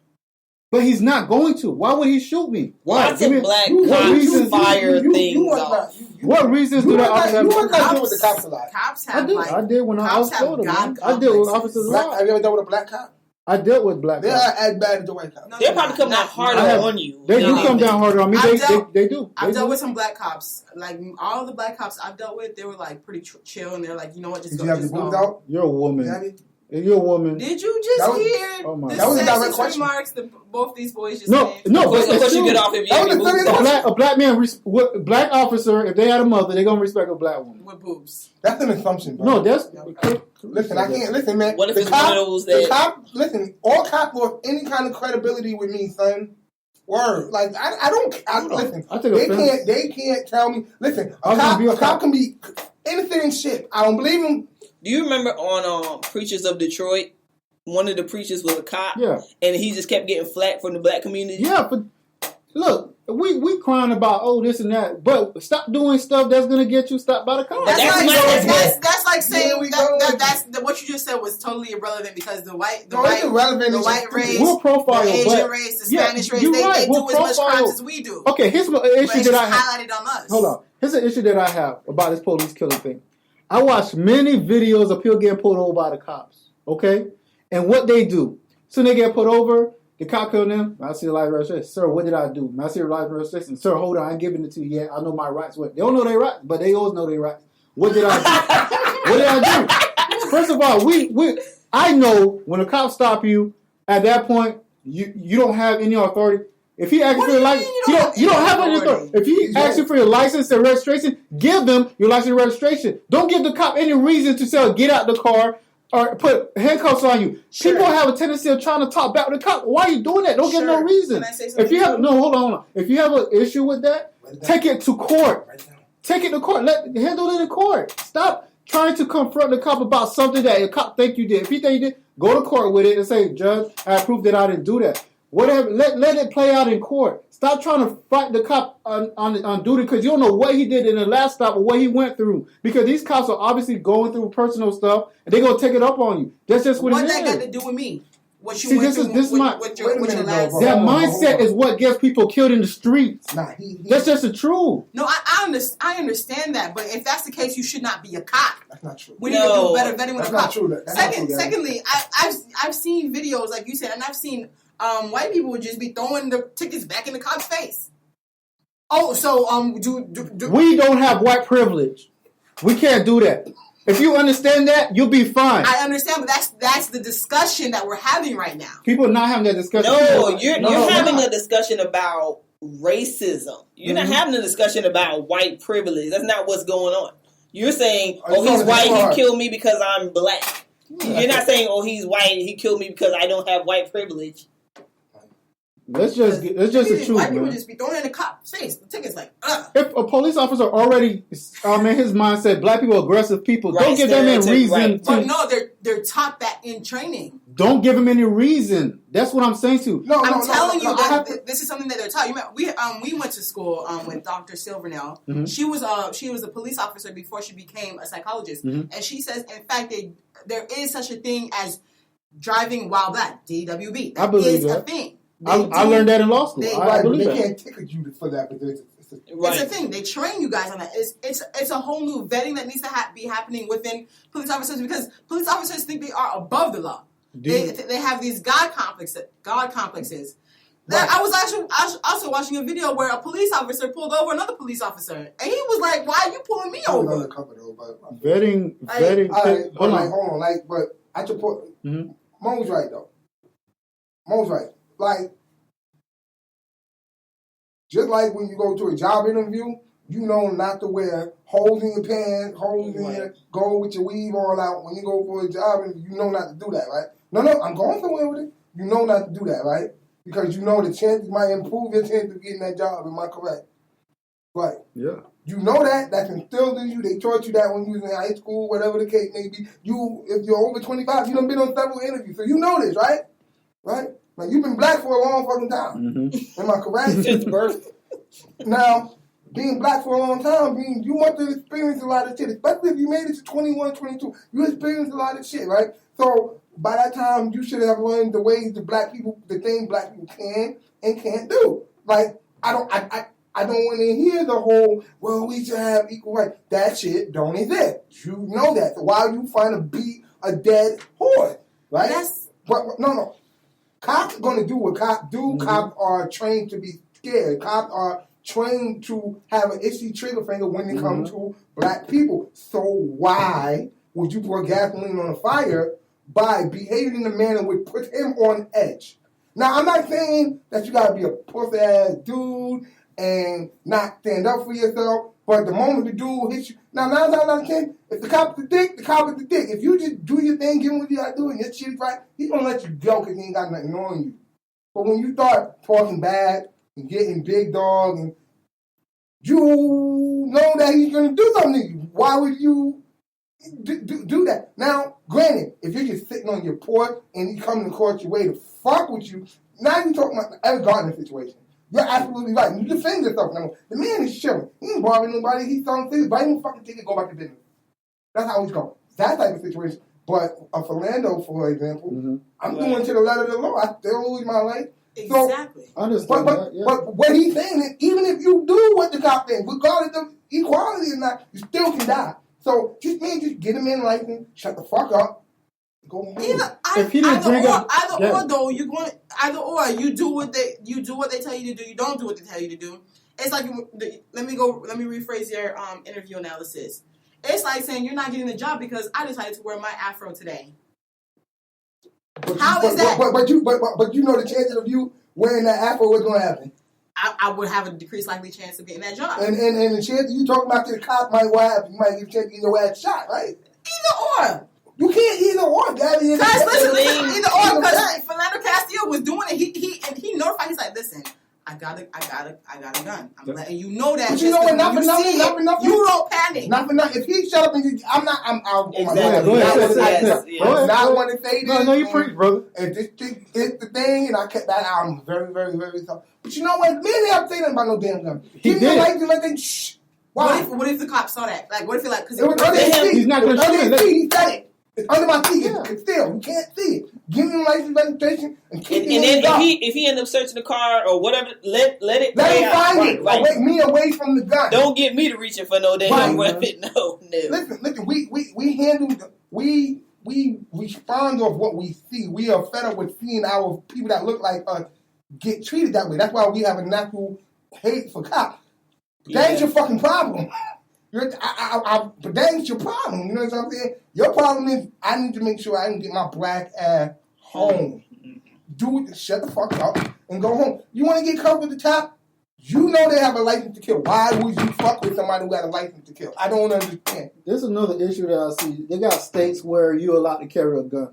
But he's not going to. Why would he shoot me? Why? Lots of black cops fire things off. What reasons do the officers have? You weren't deal with the cops a lot. Cops have I did when I was older. I dealt with officers a lot. Have you ever dealt with a black cop? I dealt with black cops. They're as bad as the white cops. No, they'll probably come down harder on you. They do come down harder on me. They do. I've dealt with some black cops. Like, all of the black cops I've dealt with, they were, like, pretty chill. And they're like, you know what, just go. Did you have your boobs out? You're a woman. You're a woman. Did you just hear the sexist remarks that both these boys just made? No, but of course you get off if you have boobs. A black man, black officer, if they had a mother, they're going to respect a black woman. With boobs. That's an assumption, bro. No, that's... Listen, I can't... Listen, man. What if it's one of those that... Listen, all cops lost any kind of credibility with me, son. Word. Like, I don't... Listen, they can't tell me... Listen, a cop can be innocent and shit. I don't believe him. Do you remember on Preachers of Detroit, one of the preachers was a cop, and he just kept getting flack from the black community? Yeah, but look, we crying about this and that, but stop doing stuff that's gonna get you stopped by the cops. That's like saying that's what you just said was totally irrelevant because the white race, we'll profile, the Asian race, the Spanish race, they do as much crimes as we do. Okay, here's an issue that I have. Highlighted on us. Hold on, here's an issue that I have about this police killing thing. I watched many videos of people getting pulled over by the cops, okay? And what they do. So they get put over, the cop killed them. I see the license registration. Sir, what did I do? I see the license registration. Sir, hold on, I ain't giving it to you yet. I know my rights. What? They don't know their rights, but they always know their rights. What did I do? What did I do? First of all, I know when a cop stop you, at that point, you don't have any authority. If he asks for your license, you don't have any authority. If he asks you for your license and registration, give them your license and registration. Don't give the cop any reason to say, get out the car or put handcuffs on you. Sure. People have a tendency of trying to talk back with the cop. Why are you doing that? Don't give no reason. Can I say something? If you have hold on. If you have an issue with that, take it to court. Take it to court. Handle it in court. Stop trying to confront the cop about something that the cop think you did. If he think you did, go to court with it and say, Judge, I prove that I didn't do that. Whatever. Let it play out in court. Stop trying to fight the cop on duty because you don't know what he did in the last stop or what he went through. Because these cops are obviously going through personal stuff and they're going to take it up on you. That's just what it is. What that got to do with me? What you went through with your last... That mindset is what gets people killed in the streets. That's just the truth. No, I understand that. But if that's the case, you should not be a cop. That's not true. We need to do better vetting with a cop. Secondly, I've seen videos, like you said, and I've seen... white people would just be throwing the tickets back in the cop's face. Oh, so we don't have white privilege. We can't do that. If you understand that, you'll be fine. I understand, but that's the discussion that we're having right now. People are not having that discussion. No, you're having a discussion about racism. You're not having a discussion about white privilege. That's not what's going on. You're saying, he's white, he killed me because I'm black. You're not saying, he's white, he killed me because I don't have white privilege. It's just the truth, white man. People just be throwing in the cop's face. The ticket's like, If a police officer already, in his mindset, black people are aggressive people, don't give them any reason to... But no, they're taught that in training. Don't give them any reason. That's what I'm saying to you. I'm telling you that this is something that they're taught. We went to school with Dr. Silvernell. Mm-hmm. She was a police officer before she became a psychologist. Mm-hmm. And she says, in fact, there is such a thing as driving while black, DWB. I believe that. It's a thing. I learned that in law school. They can't ticket you for that, but it's a thing. They train you guys on that. It's a whole new vetting that needs to be happening within police officers because police officers think they are above the law. They have these God complexes. Right. I was also watching a video where a police officer pulled over another police officer, and he was like, "Why are you pulling me over?" Undercover though, but vetting. Hold on. But I support. Mm-hmm. Mo's right though. Mo's right. Like, just like when you go to a job interview, you know not to wear holes in your pants, holes in your, go with your weave all out. When you go for a job interview, you know not to do that, right? No, I'm going somewhere with it. You know not to do that, right? Because you know the chances might improve your chance of getting that job. Am I correct? Right. Yeah. You know that's instilled in you. They taught you that when you was in high school, whatever the case may be. If you're over 25, you done been on several interviews, so you know this, right? Right? Like, you've been black for a long fucking time. Mm-hmm. Am I correct? Since birth. Now, being black for a long time means you want to experience a lot of shit, especially if you made it to 21, 22. You experience a lot of shit, right? So, by that time, you should have learned the ways the things black people can and can't do. Like, I don't want to hear the whole, well, we should have equal rights. That shit don't exist. You know that. So why are you trying to beat a dead horse, right? But no. Cops are going to do what cops do. Mm-hmm. Cops are trained to be scared. Cops are trained to have an itchy trigger finger when they come to black people. So why would you pour gasoline on a fire by behaving in a manner which puts him on edge? Now, I'm not saying that you got to be a pussy-ass dude and not stand up for yourself, but the moment the dude hits you... Now, 9 times out of 10, if the cop is the dick, the cop is the dick. If you just do your thing, give him what you got to do, and your shit is right, he's going to let you go because he ain't got nothing on you. But when you start talking bad and getting big dog, and you know that he's going to do something to you, why would you do that? Now, granted, if you're just sitting on your porch and he's coming across your way to fuck with you, now you're talking about the Eric Gardner situation. You're absolutely right. You defend yourself. Now, the man is chilling. He ain't bothering nobody. He's selling things. Buy him a fucking ticket, go back to business. That's how he's going. That type of situation. But Philando, for example, I'm doing to the letter of the law. I still lose my life. Exactly. So, understand but what he's saying is, even if you do what the cop thinks, regardless of equality or not, you still can die. So just get him in license, shut the fuck up, go home. Either or you do what they tell you to do. You don't do what they tell you to do. It's like let me rephrase your interview analysis. It's like saying you're not getting the job because I decided to wear my afro today. How is that? But you know the chances of you wearing that afro, what's going to happen? I would have a decreased likely chance of getting that job. And the chance you talking about to the cop might what happen? You might get a chance of getting your ass shot, right? Either or. You can't either or, Gabby. Guys, listen, either or, because Philando Castillo was doing it. He notified. He's like, listen, I got a gun. I'm letting you know that. But you know what? Not for nothing. You don't panic. Not for nothing. If he shut up and I'm out. Exactly. Go ahead. I not want to say this. No, you preach, brother. And this thing is the thing, and I kept that out. I'm very, very, very sorry. But you know what? Me and him say nothing about no damn gun. Give me a license, let them shh. Why? What if the cop saw that? Like, what if he like? Because it was under his feet. He's not going to shoot it. He said it. It's under my feet. It's still, you can't see it. Give me a license registration and keep and then if he end up searching the car or whatever, let it let him find out. it. Right. Me away from the gun. Don't get me to reaching for no damn weapon. No. Listen. We handle we respond off what we see. We are fed up with seeing our people that look like us get treated that way. That's why we have a natural hate for cops. That ain't your fucking problem. But that ain't your problem. You know what I'm saying? Your problem is I need to make sure I can get my black ass home. Do it. Shut the fuck up and go home. You want to get caught with the top? You know they have a license to kill. Why would you fuck with somebody who got a license to kill? I don't understand. There's another issue that I see. They got states where you're allowed to carry a gun.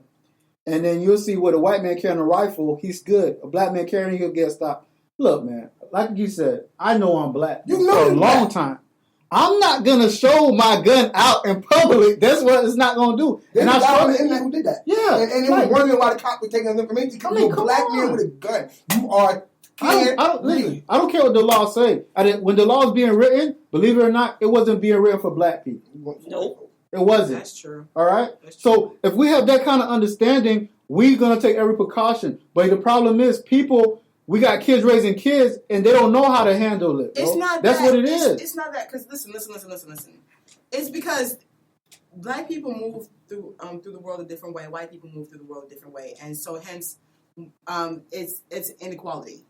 And then you'll see where the white man carrying a rifle, he's good. A black man carrying, he'll get stopped. Look, man, like you said, I know I'm black for a long time. I'm not going to show my gun out in public. That's what it's not going to do. There's a guy on the internet who did that. Yeah. And it was wondering why the cop was taking his information. You're a black man with a gun. You are... I don't care what the law say. When the law is being written, believe it or not, it wasn't being written for black people. Nope. It wasn't. That's true. All right? That's true. So if we have that kind of understanding, we're going to take every precaution. But the problem is we got kids raising kids, and they don't know how to handle it. Bro. It's not That's that. what it is. It's not that, because listen. It's because black people move through the world a different way. White people move through the world a different way, and so hence, it's inequality.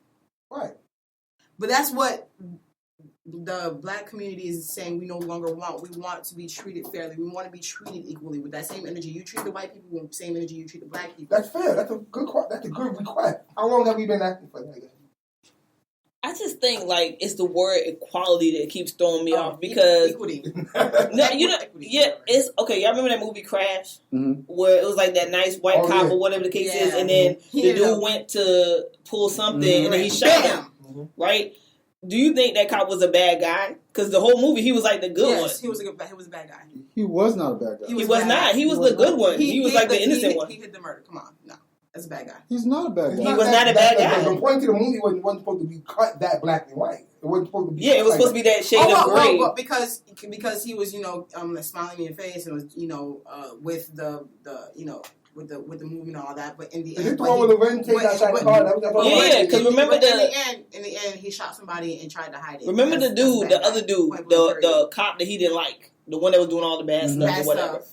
Right. But that's what the black community is saying we no longer want. We want to be treated fairly. We want to be treated equally with that same energy. You treat the white people with the same energy you treat the black people. That's fair. That's a good request. How long have we been asking for that? I just think like it's the word equality that keeps throwing me off because equity. It's okay. Y'all remember that movie Crash, where it was like that nice white cop or whatever the case is, and then the dude went to pull something and then he shot him. Right? Do you think that cop was a bad guy? Because the whole movie he was like the good one. He was a bad guy. He was not a bad guy. He was not. He was the good one. He was like the innocent one. He hid the murder. Come on, no. That's a bad guy. He's not a bad guy. He was not a bad guy. The point of the movie wasn't supposed to be cut that black and white. It wasn't supposed to be. Yeah, it was supposed to be that shade of gray. Well, because he was smiling in your face and was with the with the movie and all that. But in the end, because remember in the end he shot somebody and tried to hide it. Remember the dude, the other dude, the cop that he didn't like, the one that was doing all the bad stuff or whatever.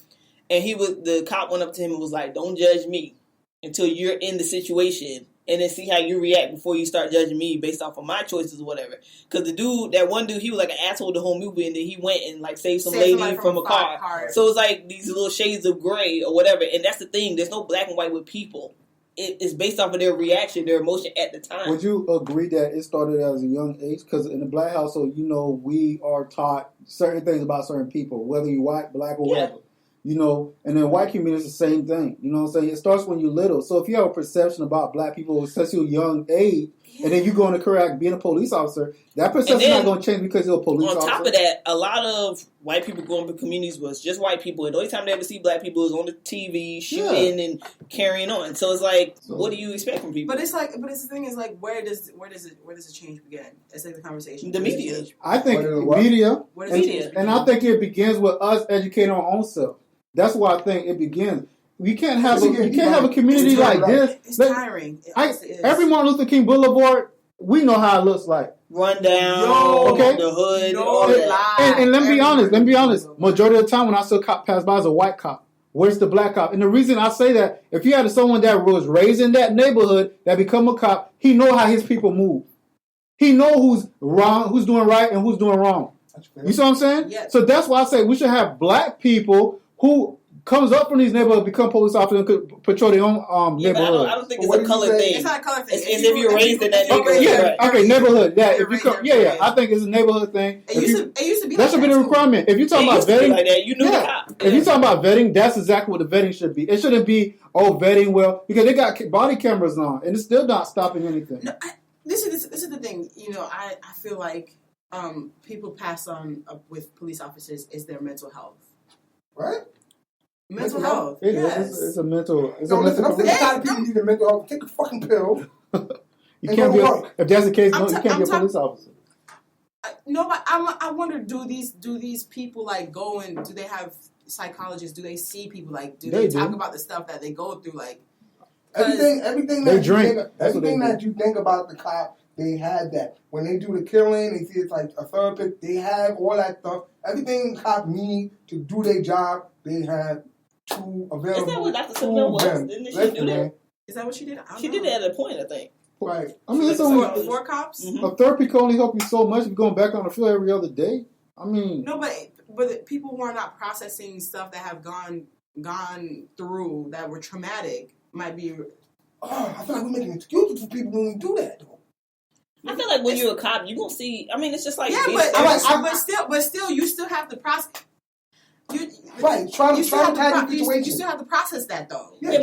And the cop went up to him and was like, "Don't judge me until you're in the situation, and then see how you react before you start judging me based off of my choices or whatever." Because that one dude, he was like an asshole the whole movie, and then he went and like saved some lady from a car. So it's like these little shades of gray or whatever. And that's the thing. There's no black and white with people. It's based off of their reaction, their emotion at the time. Would you agree that it started as a young age? Because in the black household, we are taught certain things about certain people, whether you're white, black, or whatever. And then white community is the same thing. You know what I'm saying? It starts when you're little. So if you have a perception about black people since you're a young age, and then you go into career being a police officer, that perception is not going to change because you're a police officer. On top of that, a lot of white people growing up in communities was just white people. And the only time they ever see black people is on the TV shooting and carrying on. So it's like, what do you expect from people? But the thing is like, where does the change begin? It's like the conversation. The media. I think media. Where does media? And I think it begins with us educating our own self. That's why I think it begins. You can't have a community like this. It's tiring. Every Martin Luther King Boulevard, we know how it looks like. Run down, the hood, all that. And let me be honest. Majority of the time when I see a cop pass by as a white cop, where's the black cop? And the reason I say that, if you had someone that was raised in that neighborhood that become a cop, he know how his people move. He know who's wrong, who's doing right, and who's doing wrong. You see what I'm saying? Yes. So that's why I say we should have black people who comes up from these neighborhoods, become police officers, and could patrol their own neighborhood. I don't think it's a color thing. It's not a color thing. It's if you're raised in that neighborhood. Neighborhood. Yeah, if you come, I think it's a neighborhood thing. It used to be. That should be the requirement. If you're talking about vetting, like that. You knew the cop. If you're talking about vetting, that's exactly what the vetting should be. It shouldn't be vetting well because they got body cameras on, and it's still not stopping anything. No, this is the thing. I feel like people pass on with police officers is their mental health. Right? Mental health. Yes. It's a mental. Listen, I'm thinking a lot of people need a mental health. Take a fucking pill. You can't be. If that's the case, you can't be a police officer. No, but I wonder, do these people like go and do they have psychologists? Do they see people like? Do they talk about the stuff that they go through? Like everything they that drink. Everything that you think about the cop, they had that. When they do the killing, they see it's like a therapist. They have all that stuff. Everything cops need to do their job, they have to available. Is that what Dr. Simpson was? Didn't she do that? Is that what she did? She did that at a point, I think. Right. I mean, it's only four cops. Mm-hmm. A therapy can only help you so much if you're going back on the field every other day. I mean, no, but people who are not processing stuff that have gone through that were traumatic might be. I feel like we're making excuses for people when we do that, though. I feel like when you're a cop, you're gonna see. I mean, it's just like but still, you still have to process. Traumatizing situation. You still have to process that though. Yeah,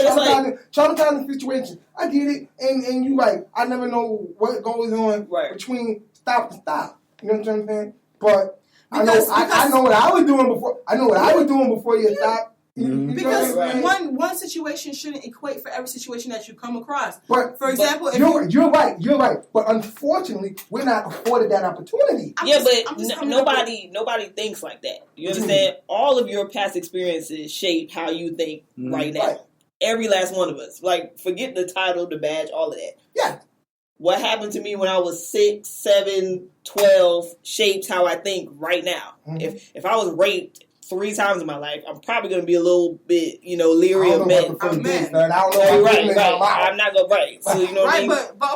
traumatizing situation. I get it, and you like, I never know what goes on between stop to stop. You know what I'm saying? But I know what I was doing before. I know what I was doing before you stopped. Mm-hmm. Because one situation shouldn't equate for every situation that you come across. But for example, you're right. But unfortunately, we're not afforded that opportunity. Nobody thinks like that. You understand? All of your past experiences shape how you think right now. Right. Every last one of us. Like, forget the title, the badge, all of that. Yeah. What happened to me when I was 6, 7, 12 shapes how I think right now. Mm-hmm. If I was raped 3 times in my life, I'm probably going to be a little bit, leery of men. I don't know. Right. I'm not going to So you know what I mean? But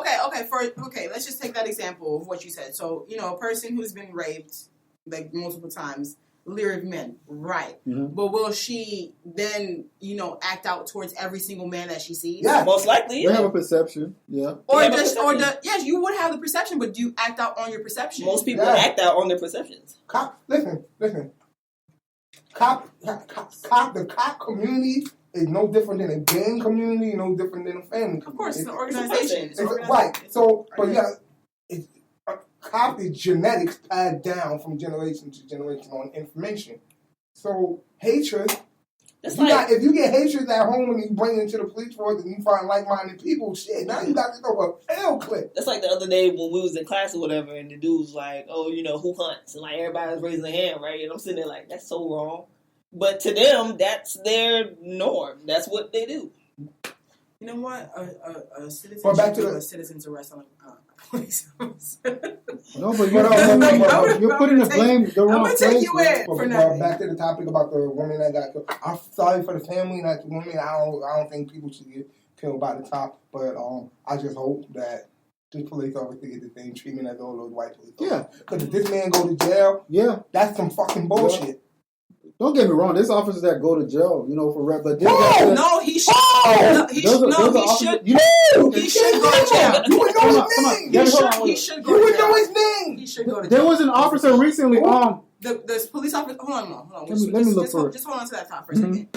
okay. Let's just take that example of what you said. So a person who's been raped like multiple times, leery of men, right? Mm-hmm. But will she then act out towards every single man that she sees? Yeah, most likely. We have a perception. Yeah. Yes, you would have the perception, but do you act out on your perception? Most people act out on their perceptions. Listen. The cop community is no different than a gang community, no different than a family community. Of course, it's an organization. Right. So, but cop is genetics passed down from generation to generation on information. So, hatred. If you get hatred at home and you bring it into the police force and you find like-minded people, shit, now you got to go a hell clip. That's like the other day when we was in class or whatever, and the dude was like, "Oh, who hunts?" And like everybody was raising their hand, right? And I'm sitting there like, that's so wrong. But to them, that's their norm. That's what they do. You know what? A citizen should do a citizen's arrest on a police officer. No, but you're putting the blame the wrong place. I'm going to take you in for nothing. Back to the topic about the woman that got killed. I'm sorry for the family, not the woman. I don't think people should get killed by the top. But I just hope that this police officer get the same treatment as all those white police officers. Yeah. Because if this man go to jail, that's some fucking bullshit. Yeah. Don't get me wrong. There's officers that go to jail, for rap. But he should. He should go to jail. You would know his name. He should go to jail. You would know his name. He should go to jail. There was an officer recently. The police officer. Hold on. Let me look for it. Just hold on to that thought for a second.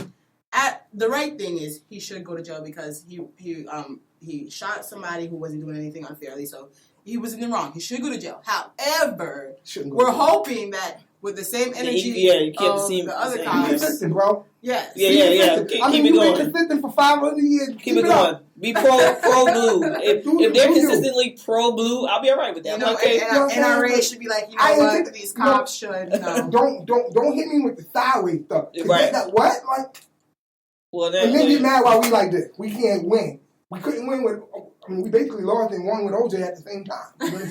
The right thing is he should go to jail because he shot somebody who wasn't doing anything unfairly, so he was in the wrong. He should go to jail. However, we're hoping that with the same energy of the other cops. Be consistent, bro. Yes. Yeah. Keep it going. You've been consistent for 500 years. Keep it going. Be pro blue. If they're consistently pro blue, I'll be all right with that. NRA should be like, what? These cops should. Don't hit me with the sideways stuff. Right. What? Like. Well, and then get mad why we like this. We can't win. We couldn't win with. We basically lost and won with OJ at the same time. You know what I'm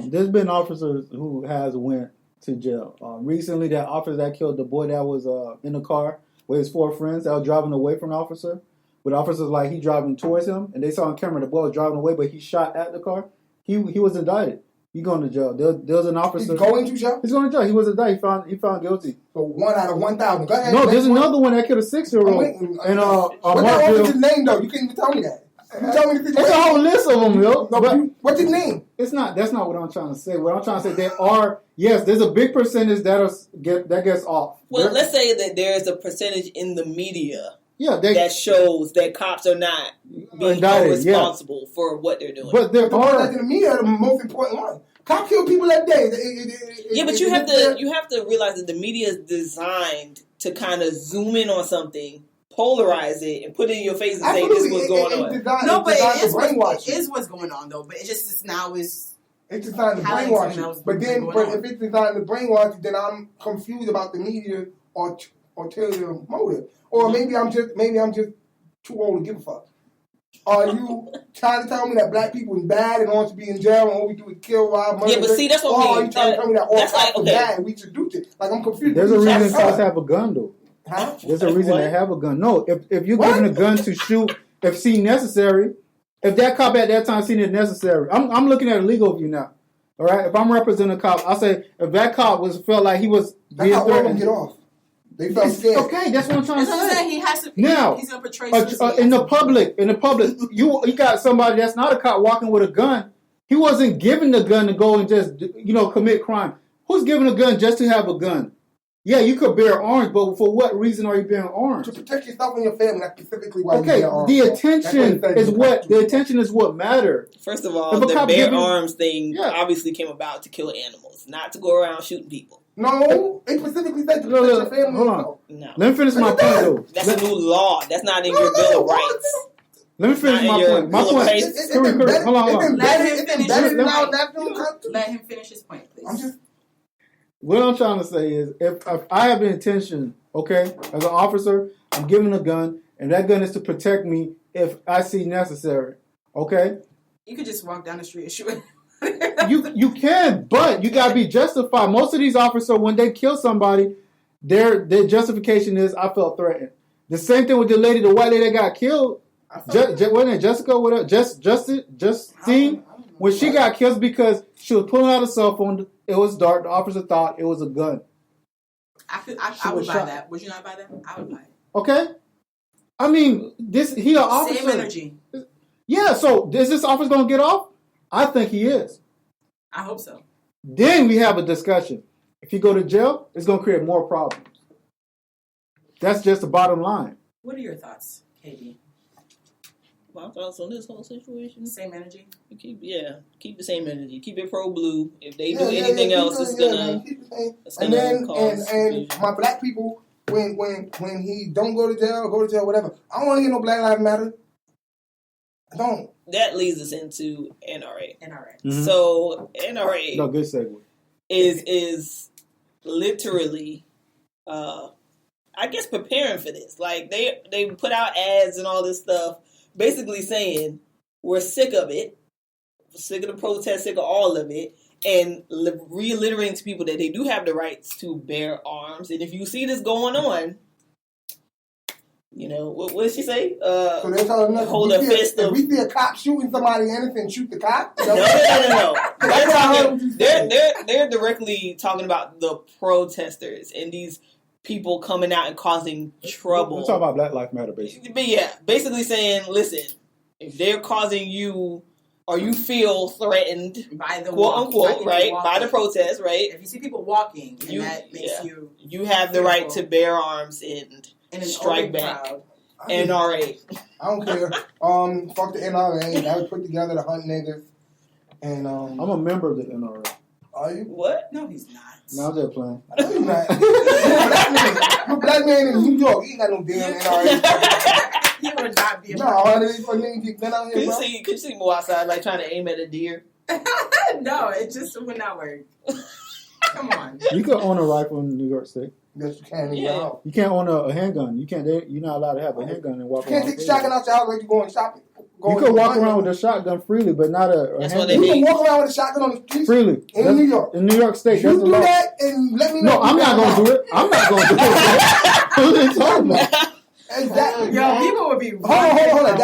saying? There's been officers who has went to jail. Recently, that officer that killed the boy that was in the car with his 4 friends that was driving away from the officer. But the officer's like, he driving towards him, and they saw on camera the boy was driving away, but he shot at the car. He was indicted. He's going to jail. There's an officer. He's going to jail? He's going to jail. He was a die. He found guilty. So 1 out of 1,000. Go ahead. No, there's another one that killed a 6-year-old. And what's his name, though? You can't even tell me that. You tell me the It's a whole list of them, yo. No, what's his name? That's not what I'm trying to say. What I'm trying to say, there's a big percentage that gets off. Well, let's say that there's a percentage in the media that shows that cops are not being responsible for what they're doing. But there are in the media are the most important one. Cops kill people every day. But you have to realize that the media is designed to kind of zoom in on something, polarize it, and put it in your face and say this is what's going on. No, but it is what's going on though. But it just is now is. It's designed to brainwash you. But if it's designed to brainwash you, then I'm confused about the media ulterior motive. Or maybe I'm just too old to give a fuck. Are you trying to tell me that black people is bad and want to be in jail and all we do is kill, rob, murder? Yeah, but see, that's what I mean. Or are you trying to tell me that all cops are bad and we should do it? Like, I'm confused. There's a reason cops have a gun, though. Huh? There's a reason they have a gun. No, if you're given a gun to shoot, if seen necessary, if that cop at that time seen it necessary, I'm looking at a legal view now. All right, if I'm representing a cop, I'll say if that cop felt like he was being threatened, all of them get off. They felt scared. Okay, that's what I'm trying to say. He has to. Now, he's gonna portray in the public, you got somebody that's not a cop walking with a gun. He wasn't given the gun to go and just commit crime. Who's given a gun just to have a gun? Yeah, you could bear arms, but for what reason are you bearing arms? To protect yourself and your family. That's specifically why you bear arms. The attention is what matters. First of all, the bear arms thing obviously came about to kill animals, not to go around shooting people. No, it specifically said to protect your family. Hold on. No. Let me finish my point, though. That's a new law. That's not in your Bill of Rights. Let me finish my point. My point. Hold on. Let him finish his point, please. What I'm trying to say is, if I have the intention, as an officer, I'm given a gun, and that gun is to protect me if I see necessary, okay? You could just walk down the street and shoot. You can, but you gotta be justified. Most of these officers, when they kill somebody, their justification is I felt threatened. The same thing with the white lady that got killed. Wasn't it Jessica? Whatever, Justine. When she got killed because she was pulling out a cell phone. It was dark. The officer thought it was a gun. I would buy that. Would you not buy that? I would buy it. Okay. I mean, he an officer. Same energy. Yeah. So is this officer gonna get off? I think he is. I hope so. Then we have a discussion. If you go to jail, it's going to create more problems. That's just the bottom line. What are your thoughts, KB? My thoughts on this whole situation? Same energy? Keep the same energy. Keep it pro-blue. If they do anything else, it's gonna cause and my black people, when he don't go to jail, whatever. I don't want to hear no Black Lives Matter. I don't. That leads us into NRA. Mm-hmm. So NRA good segue. is literally I guess preparing for this. Like they put out ads and all this stuff basically saying we're sick of it. We're sick of the protests, sick of all of it, and reiterating to people that they do have the rights to bear arms. And if you see this going on, what did she say? So they're telling us hold a fist if we see a cop shooting somebody innocent, shoot the cop? No. They're directly talking about the protesters and these people coming out and causing trouble. We're talking about Black Lives Matter, basically. But yeah, basically saying, listen, if they're causing you or you feel threatened by the quote unquote, right, by the protest, right? If you see people walking, and that makes you have the right to bear arms and strike back. NRA. I don't care. Fuck the NRA. That was put together to hunt niggas. And I'm a member of the NRA. Are you? What? No, he's not. No, I'm just playing. No, he's not. You're a black man in New York. He ain't got no damn NRA. He would not be a Could you see more outside, like trying to aim at a deer? No, it just would not work. Come on. You can own a rifle in New York State. Yes, you can. Yeah. You can't own a handgun. You can't. You're not allowed to have a handgun and walk around. You can't take the shotgun out your house like you're going shopping. You can walk around with a shotgun freely, but not a handgun. You can walk around with a shotgun on the street freely in New York. In New York State, you do that and let me know. No, I'm not going to do it. I'm not going to do it. What are you talking about? Exactly. Yo, people would be hold on.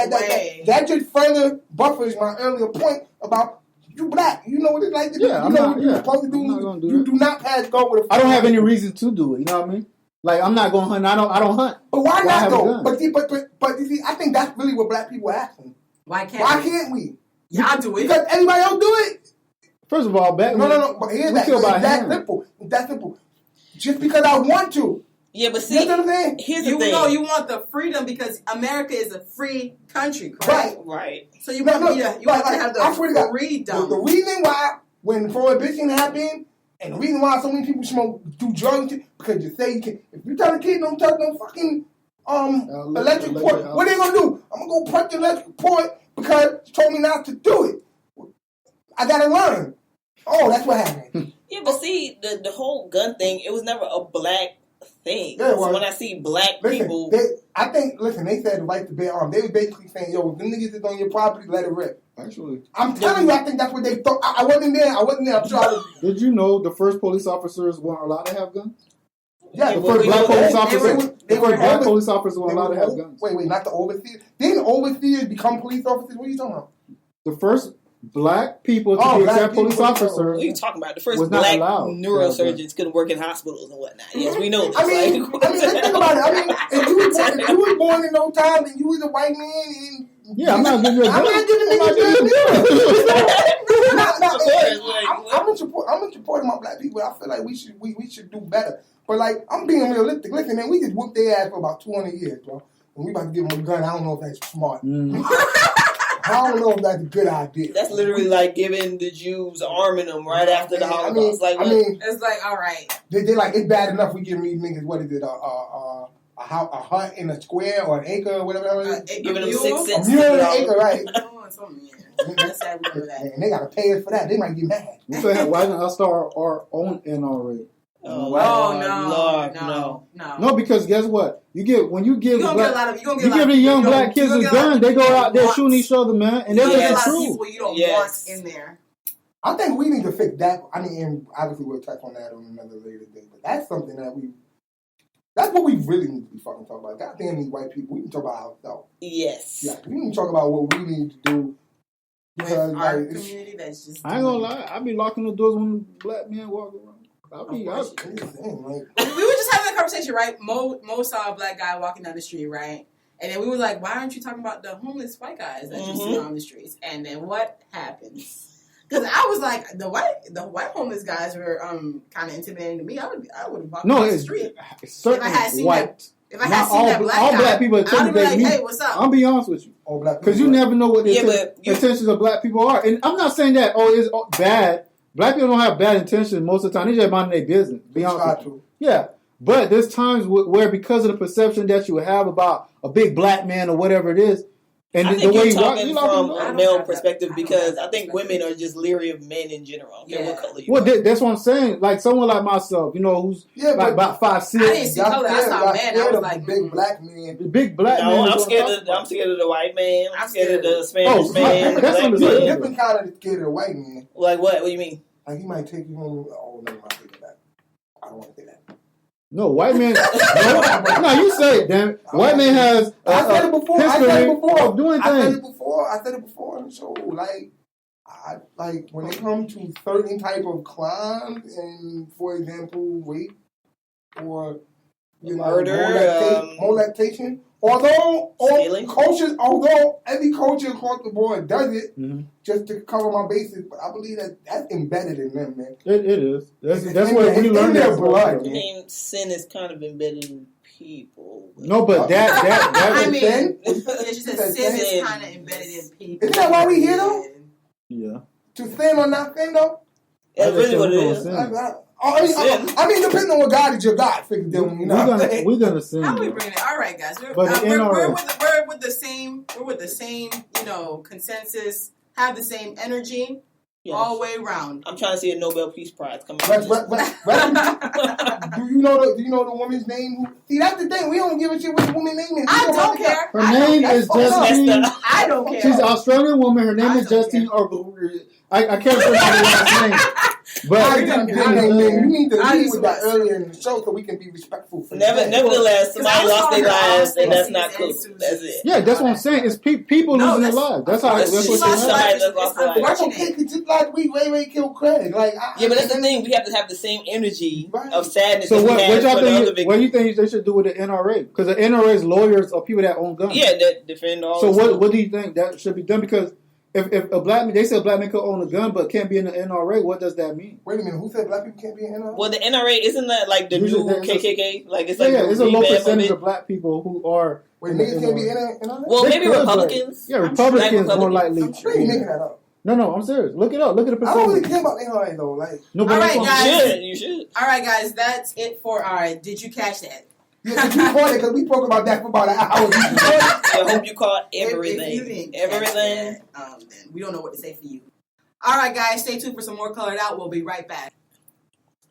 That just further buffers my earlier point about You black. You know what it's like to do. Yeah, you know what you're supposed to do. You do not pass go with a I don't have any reason to do it. You know what I mean? Like, I'm not going to hunt. I don't hunt. But why not, though? But you see, I think that's really what black people are asking. Why can't we? Y'all do it. Because everybody else do it. First of all, No. But here's that. That's simple. That's simple. Just because I want to. Yeah, but see, you know what I'm saying? Here's the thing. No, you want the freedom because America is a free country, correct? Right. So you want to have the freedom. The reason why when prohibition happened and the reason why so many people do drugs because you say you can. If you tell a kid don't touch no fucking electric port, what are they gonna do? I'm gonna go punch the electric port because you told me not to do it. I gotta learn. Oh, that's what happened. Yeah, but see, the whole gun thing, it was never a black thing. Yeah, so when I see black people... they said the right to bear arms. They were basically saying, yo, if them niggas is on your property, let it rip. Actually. I'm telling you, I think that's what they thought. I wasn't there. I'm sure Did you know the first police officers weren't allowed to have guns? Yeah, the first black police officers weren't allowed to have guns. Wait, not the overseers? Didn't overseers become police officers? What are you talking about? The first black people to be except police officers. What are you talking about? The first black neurosurgeons couldn't work in hospitals and whatnot. Yes, we know this. I mean, think about it. I mean, if you was born in those times and you was a white man, I'm not giving you a gun. I'm not giving niggas I'm in support of my black people. I feel like we should do better. But like, I'm being realistic. Listen, man, we just whooped their ass for about 200 years, bro. And we about to give them a gun. I don't know if that's smart. I don't know if that's a good idea. That's literally like giving the Jews, arming them right after the Holocaust. It's like, all right. They're like, it's bad enough we give these niggas, what is it, a hut in a square or an acre or whatever it is. Giving them 6 cents. A mule and an acre, right. That's sad we do that. And they got to pay us for that. They might get mad. Why didn't us start our own NRA? No, because guess what? When you give the young black kids a gun, they go out there shooting each other, man, and they're just true. People you don't want in there. I think we need to fix that. I mean, and obviously we'll touch on that on another later day, but that's something that's what we really need to be fucking talking about. Goddamn these white people, we can talk about ourselves. Yes. Yeah, we need to talk about what we need to do. Because our community, that's just. I ain't gonna lie, I be locking the doors when black men walk around. We were just having a conversation, right? Mo saw a black guy walking down the street, right? And then we were like, why aren't you talking about the homeless white guys that you see on the streets? And then what happens? Because I was like, the white homeless guys were kind of intimidating to me. I would have walked down the street. Certainly if I had seen white. If I had seen that black guy, all black people intimidate like, me. hey, what's up? I'll be honest with you. Because you never know what the intentions of black people are. And I'm not saying that, it's bad. Black people don't have bad intentions most of the time. They just mind their business. Be honest with you. Yeah. But there's times where because of the perception that you have about a big black man or whatever it is, and I think you're talking from a male perspective because I think women are just leery of men in general. What color you are. That's what I'm saying. Like someone like myself, who's like about 5'6". I didn't see color. I saw man. I was like, big black man. Big black man. No, I'm scared of the white man. I'm scared of the Spanish man. That's understandable. Different kind of scared of the white man. Like what? What do you mean? Like he might take you home. Oh no, I don't want to say that. No, white man. no, you say it, damn it. White man has. I said it before. I said it before on the show. Like when it comes to certain type of crimes, and for example, rape or murder, molestation. Although every culture across the board does it, just to cover my bases, but I believe that's embedded in them, man. It is. That's where we learn that blood. I mean, sin is kind of embedded in people. No, but that I mean, sin is kind of embedded in people. Isn't that why we here though? Yeah. To sin or not sin though? That's really what it is. I mean, depending on what God is your God, figure them. We're gonna sin. How we bringing it? All right, guys. We're with the same. We're with the same. Consensus. Have the same energy. Yes. All the way around. I'm trying to see a Nobel Peace Prize coming. Do you know the woman's name? See, that's the thing. We don't give a shit what the woman's name is. I don't care. Her name is Justine. I don't care. She's an Australian woman. Her name is Justine. I can't remember her last name. But you need to lead with that earlier in the show so we can be respectful. Nevertheless, somebody lost their lives, and that's not cool. That's it. Yeah, that's what I'm saying. It's people losing their lives. That's how. That's what somebody that's okay. Just like Ray killed Craig. Like, but that's the thing. We have to have the same energy of sadness. So what you think they should do with the NRA? Because the NRA's lawyers are people that own guns. Yeah, that defend all. So what do you think that should be done? Because if a black man, they say a black man could own a gun but can't be in the NRA. What does that mean? Wait a minute, who said black people can't be in NRA? Well, the NRA isn't that like the new KKK? Like it's like it's a low percentage of black people who are. Wait, niggas can't be in NRA? Well, maybe Republicans. Yeah, Republicans more likely. I'm sure you're making that up. No, I'm serious. Look it up. Look at the percentage. I don't really care about NRA though. Like, all right, guys, you should. All right, guys, that's it for our. Did you catch that? Yeah, did you caught it? Because we spoke about that for about an hour. I hope you caught everything. Everything. Then we don't know what to say for you. All right, guys, stay tuned for some more Colored Out. We'll be right back.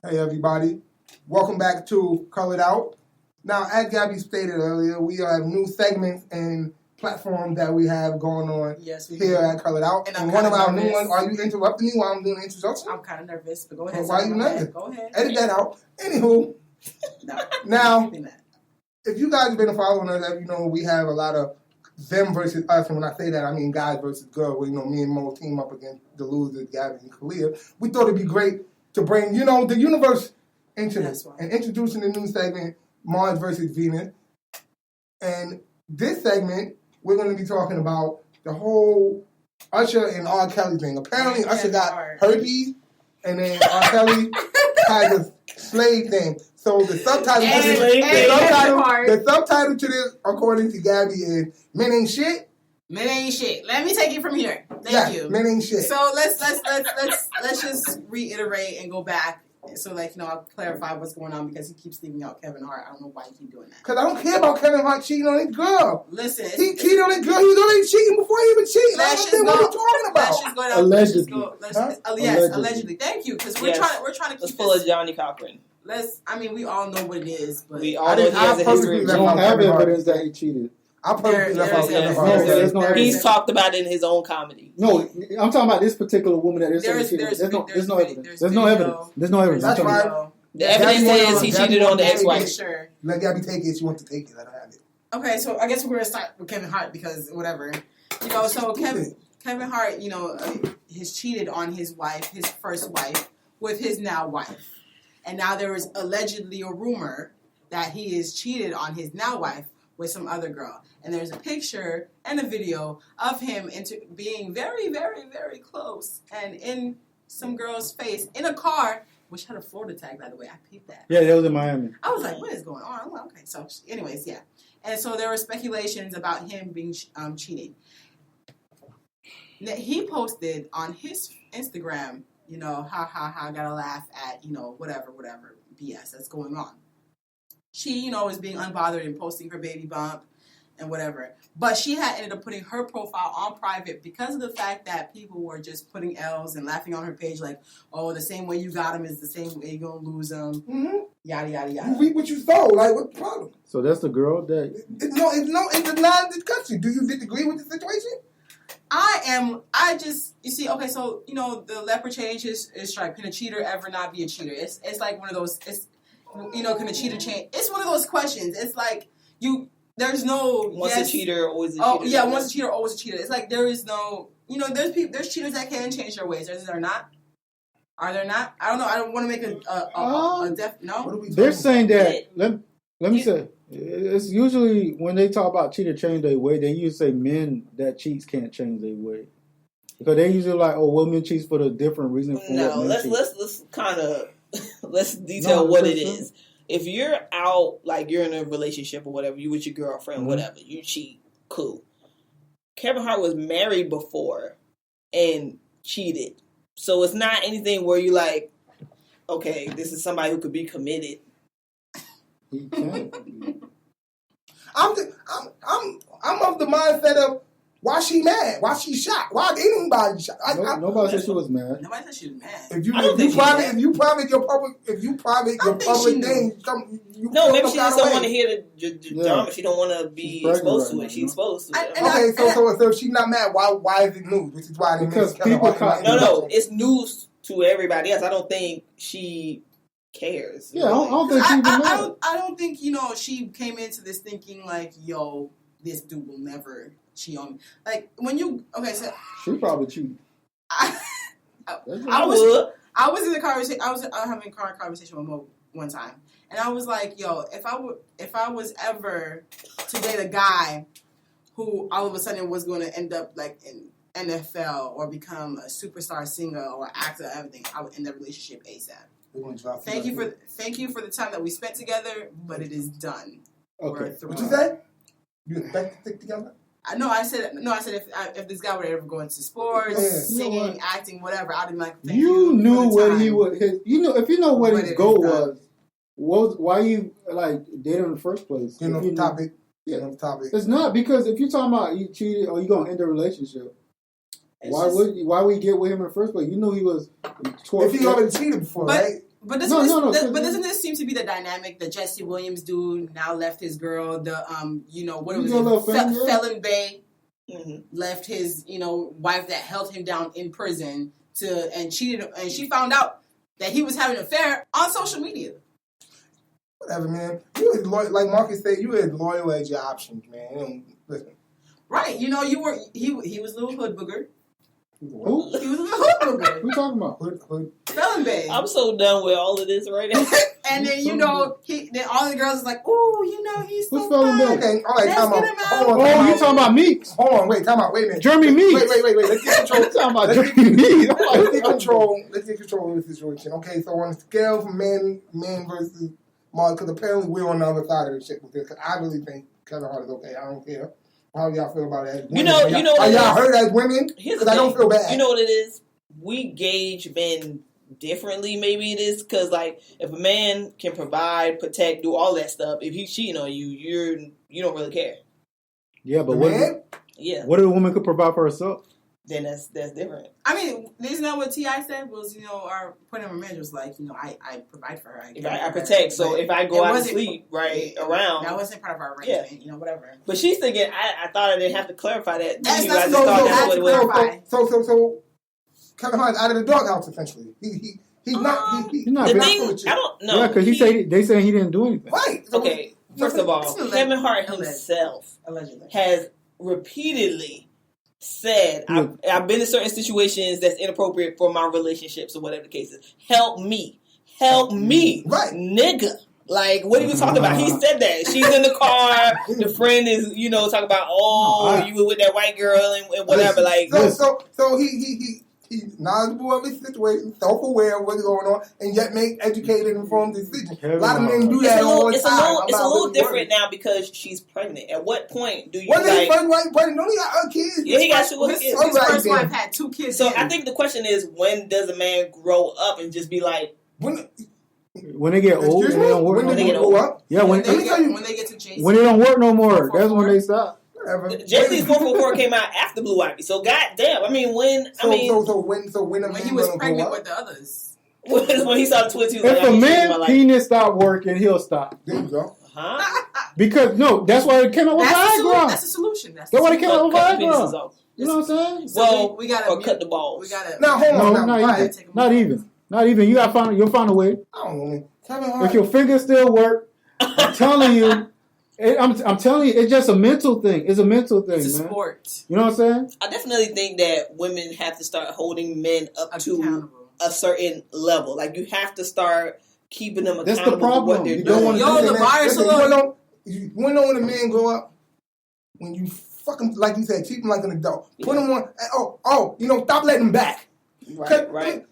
Hey, everybody. Welcome back to Colored Out. Now, as Gabby stated earlier, we have new segments and platforms that we have going on here at Colored Out. And one of our new ones, are you interrupting me while I'm doing the introduction? I'm kind of nervous, but go ahead. Why are you nervous? Go ahead. Edit that out. Anywho. Now, if you guys have been following us, you know we have a lot of them versus us. And when I say that, I mean guys versus girls. You know, me and Mo team up against the losers, Gabby and Karrieth. We thought it'd be great to bring, the universe into this and introducing the new segment, Mars versus Venus. And this segment, we're going to be talking about the whole Usher and R. Kelly thing. Apparently, Usher got herpes, and then R. Kelly had a slave thing. So the subtitle to this, according to Gabby, is "Men Ain't Shit." Men ain't shit. Let me take it from here. Thank you. Men ain't shit. So let's just reiterate and go back. So I'll clarify what's going on because he keeps leaving out Kevin Hart. I don't know why he keep doing that. Because I don't care about Kevin Hart cheating on his girl. Listen, he cheated on his girl. He was already cheating before he even cheated. I don't understand what you're talking about. Allegedly. Yes, allegedly. Thank you, because we're trying to keep full of Johnny Cochran. We all know what it is, but we all know he has a history. We don't have evidence that he cheated. He's talked about it in his own comedy. No, I'm talking about this particular woman that is cheating. There's no evidence. There's no evidence. That's right. The evidence says he cheated on the ex-wife. Sure. Let Gabby take it. She wants to take it. Let her have it. Okay, so I guess we're gonna start with Kevin Hart because whatever. So Kevin Hart, has cheated on his wife, his first wife, with his now wife, and now there is allegedly a rumor that he is cheated on his now wife with some other girl. And there's a picture and a video of him being very, very, very close and in some girl's face in a car, which had a Florida tag, by the way. I peeped that. Yeah, that was in Miami. I was like, what is going on? Well, okay. So anyways, yeah. And so there were speculations about him being cheating. He posted on his Instagram, gotta laugh at, whatever BS that's going on. She, is being unbothered and posting her baby bump and whatever. But she had ended up putting her profile on private because of the fact that people were just putting L's and laughing on her page like, oh, the same way you got him is the same way you're going to lose him. Mm-hmm. Yada, yada, yada. You reap what you sow. Like, what's the problem? So that's the girl that... It's a non-discussion. Do you disagree with the situation? The leopard change is stripe. Can a cheater ever not be a cheater? It's like one of those... can a cheater change? It's one of those questions. It's like there's no once a cheater, always a cheater. Oh yeah, once a cheater, always a cheater. It's like there is no, there's cheaters that can change their ways. Is there not? Are there not? I don't know. I don't want to make a no. They're saying that. Let me say. It's usually when they talk about cheater change their way, they usually say men that cheats can't change their way. Because they usually like, women cheat for the different reason. Let's kind of. Let's detail what it is. If you're out, like you're in a relationship or whatever, you with your girlfriend, whatever, you cheat, cool. Kevin Hart was married before and cheated. So it's not anything where you like, okay, this is somebody who could be committed. He can't. I'm of the mindset of why she mad? Why she shot? Why anybody shot? Nobody said she was mad. Nobody said she was mad. If you private your public name, maybe she just don't want to hear the drama. She don't want to be exposed to it. She's exposed to it. So if she's not mad, why is it news? Which is why because people no, it's news to everybody else. I don't think she cares. Yeah, I don't think she I don't think, she came into this thinking like, yo, this dude will never cheat on me. Like, when you... Okay, so... She probably cheated. I was in the conversation... I was having a car conversation with Mo one time. And I was like, yo, if I was ever to date a guy who all of a sudden was going to end up like in NFL or become a superstar singer or actor or everything, I would end the relationship ASAP. Thank you for the time that we spent together, but it is done. Okay. What you say? You expect to stick together? I said if this guy were to ever go into sports, singing, acting, whatever, I'd be like, you knew what he would. If you know what his goal was, why you like dated in the first place? You know the topic. Yeah, the topic. It's not, because if you're talking about you cheated or you gonna end a relationship, why would you get with him in the first place? You knew he was. If he already cheated before, right? But doesn't this seem to be the dynamic that Jesse Williams dude now left his girl, Felon Bay, left his wife that held him down in prison and cheated, and she found out that he was having an affair on social media. Whatever, man. You as loyal, like Marcus said, you as loyal as your options, man. Listen. Right, he was a little hood booger. Who? He was a little hood booger. Who you talking about? Hood. Felon Bay. I'm so done with all of this right now. And then then all the girls is like, ooh, he's so fun. Okay, all right, time out. Hold on, you talking about Meeks? Hold on, wait, time out. Wait a minute. Jeremy Meeks. Wait. Let's get control. Talking about Jeremy Meeks. Let's get control of the situation. Okay, so on a scale from man versus Mark, because apparently we're on the other side of the shit with this. Because I really think Kevin Hart is okay. I don't care how y'all feel about it. You know, are y'all hurt as women? Because I don't feel bad. You know what it is? We gauge men differently. Maybe it is because, like, if a man can provide, protect, do all that stuff, if he's cheating on you, you don't really care. Yeah, but what if a woman could provide for herself? Then that's different. I mean, isn't that what T.I. said? Was, our point of marriage was like, I provide for her. I protect. So if I go out to sleep around, that wasn't part of our arrangement. Yeah. Whatever. But she's thinking, I thought I didn't have to clarify that. That's you guys thought that's what it was. So Kevin Hart's out of the doghouse essentially. He's not. He's not. The thing, I don't know. Yeah, because they saying he didn't do anything. Right. Okay. First of all, Kevin Hart himself has repeatedly said, I've been in certain situations that's inappropriate for my relationships or whatever the case is. Help me, right, nigga. Like, what are you talking about? He said that. She's in the car. The friend is, talking about, you were with that white girl and whatever. So he's knowledgeable of his situation, self-aware of what's going on, and yet make educated, informed decisions. A lot of men do that all the time. It's a little different now because she's pregnant. At what point do you pregnant? Don't he got other kids? Yeah, he got two other kids. His first wife had 2 kids. So I think the question is, when does a man grow up and just be like... When they get old, and they don't work. When they get old? Yeah, when they get to Jay-Z. When they don't work no more, that's when they stop. Jay-Z's 444 came out after Blue Ivy, so goddamn. I mean, when he was pregnant with the others. When he saw the twins, he was if a man's penis stop working, he'll stop. There you go. Because that's why it came out with Viagra. That's a solution. That's why it came out with Viagra. You know what I'm saying? So we gotta cut the balls. Not even. You'll find a way. I don't know, man. If your fingers still work, I'm telling you. I'm telling you, it's just a mental thing. It's a mental thing, it's a man. Sport. You know what I'm saying? I definitely think that women have to start holding men up to a certain level. Like, you have to start keeping them accountable. That's the problem. For what they're doing. The bar is so low. You want to know when a man grow up? When you fucking, like you said, treat him like an adult. Put him on. Stop letting him back. Right.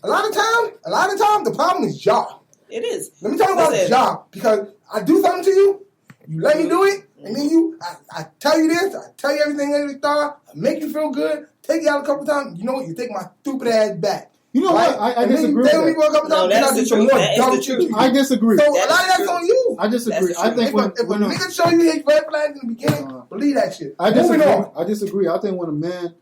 A lot of time, the problem is y'all. It is. Let me talk about y'all, because I do something to you. You let me do it, and then I tell you this, I tell you everything at the start, I make you feel good, take you out a couple times. You know what? You take my stupid ass back. You know what? I disagree. Then you a couple times, that's the truth. I disagree. So a lot of that's on you. I disagree. I think if a nigga show you his red flags in the beginning, believe that shit. I disagree. I think when a man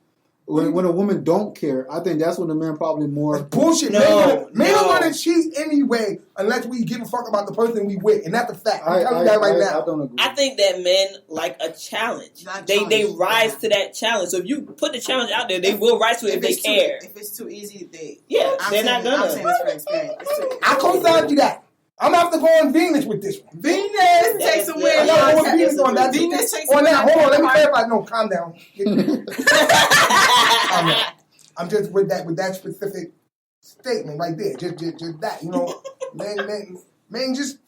When a woman don't care, I think that's when the man probably more... That's bullshit. Men are going to cheat anyway unless we give a fuck about the person we with. And that's a fact. I'm telling you that right now. I don't agree. I think that men like a challenge. They rise to that challenge. So if you put the challenge out there, they will rise to it if they care. If it's too easy, they're not gonna. I'm saying this for experience. I co-sign you that. I'm going to have to go on Venus with this one. Venus takes away. I got to go on Venus on that. Venus takes away. Hold on. Let me clarify. No, calm down. I'm just with that specific statement right there. Just that. Men just,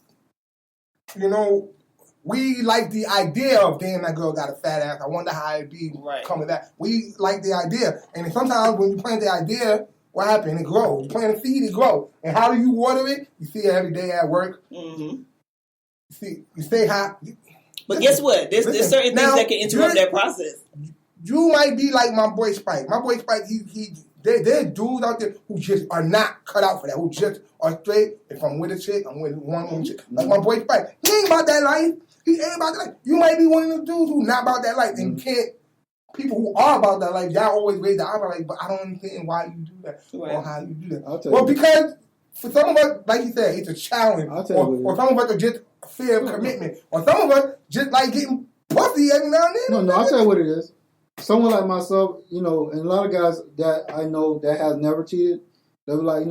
we like the idea of, damn, that girl got a fat ass. I wonder how it'd be coming back. We like the idea. And sometimes when you plant the idea, what happens? It grows. You plant a seed, it grows. And how do you water it? You see it every day at work. Mm-hmm. You stay hot. But guess what? There's certain things that can interrupt that process. You might be like my boy Spike. My boy Spike, there are dudes out there who just are not cut out for that, who just are straight. If I'm with a chick, I'm with one woman chick. Like my boy Spike. He ain't about that life. He ain't about that life. You might be one of those dudes who's not about that life and can't. People who are about that life, y'all always raise the eyebrow like, but I don't understand why you do that or how you do that. Well, because for some of us, like you said, it's a challenge. Or some of us are just fear of commitment. Or some of us just like getting pussy every now and then. No, I'll tell you what it is. Someone like myself, and a lot of guys that I know that has never cheated, they were like,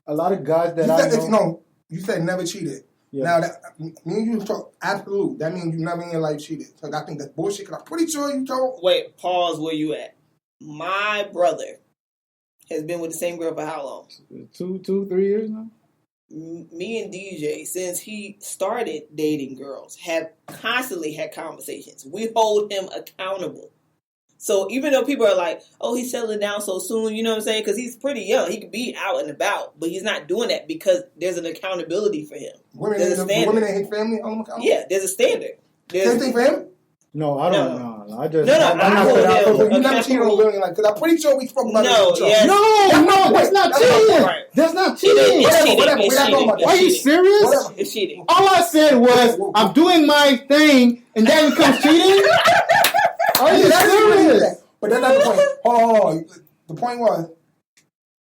a lot of guys that I know. You said never cheated. Yeah. Now, me and you talk absolute. That means you never in your life cheated. So I think that's bullshit, because I'm pretty sure you told. Wait, pause where you at. My brother has been with the same girl for how long? 2-3 years now? Me and DJ, since he started dating girls, have constantly had conversations. We hold him accountable. So even though people are like, oh, he's settling down so soon, you know what I'm saying? Because he's pretty young. He could be out and about. But he's not doing that because there's an accountability for him. Women in his family hold him accountable? Yeah, there's a standard. Same thing for him? No, I don't know. You never cheated on a girl in your life. Because I'm pretty sure we spoke about it. Yes. No, that's not cheating. That's not cheating. Whatever. Are you serious? It's cheating. All I said was, I'm doing my thing, and then it becomes cheating? Are you serious? But that's not the point. Hold on. The point was,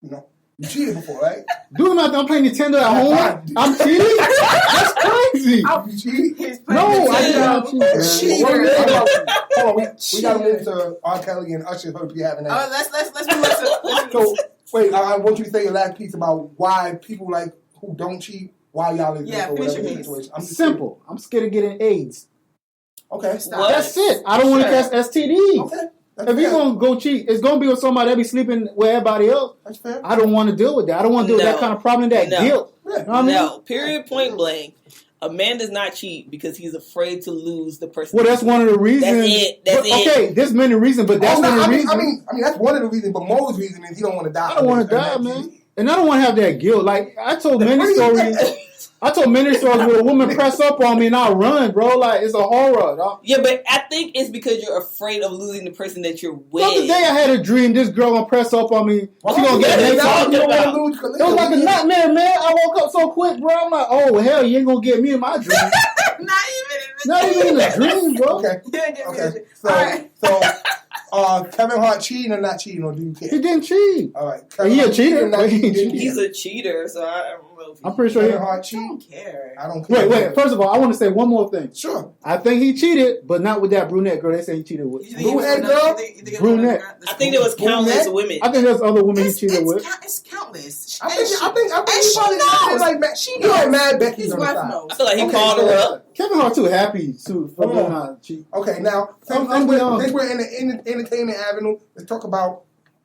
you cheated before, right? Doing my thing, I'm playing Nintendo at home. I'm cheating? That's crazy. You cheated? No, I did not cheat. Hold on, we got to move to R. Kelly and Usher. Hope you having that. Oh, let's move on. So, wait, I want you to say your last piece about why people like who don't cheat, why y'all is for whatever situation. I'm simple. I'm scared of getting AIDS. Okay. That's it. I don't want to catch STDs. Okay. If you're going to go cheat, it's going to be with somebody that be sleeping with everybody else. That's fair. I don't want to deal with that. I don't want to deal with that kind of problem, guilt. You know what I mean? Period, point blank. A man does not cheat because he's afraid to lose the person. Well, that's one of the reasons. That's it. Okay, there's many reasons, but that's one of the reasons. I mean, that's one of the reasons, but most reason is he don't want to die. I don't want to die, man. And I don't want to have that guilt. Like, I told many stories. Where a woman press up on me and I run, bro. Like, it's a horror, dog. Yeah, but I think it's because you're afraid of losing the person that you're with. The other day I had a dream this girl gonna press up on me. She gonna get me. It was like a nightmare, man. I woke up so quick, bro. I'm like, oh, hell, you ain't gonna get me in my dream. Not even in the dream, bro. Okay. So, Kevin Hart cheating or not cheating, or do you care? He didn't cheat. All right. He a cheater. He's a cheater, so I don't know. I'm pretty sure Kevin Hart cheat. I don't care. I don't care. Wait. First of all, I want to say one more thing. Sure. I think he cheated, but not with that brunette girl. They say he cheated with. Brunette girl? Brunette. I think there was countless women. I think there's other women he cheated with. It's countless. I think she knows. She knows. Like Mad Becky. His wife knows. I feel like he called her up. Kevin Hart too happy for them not cheat. Okay, now since we're in the entertainment avenue, let's talk about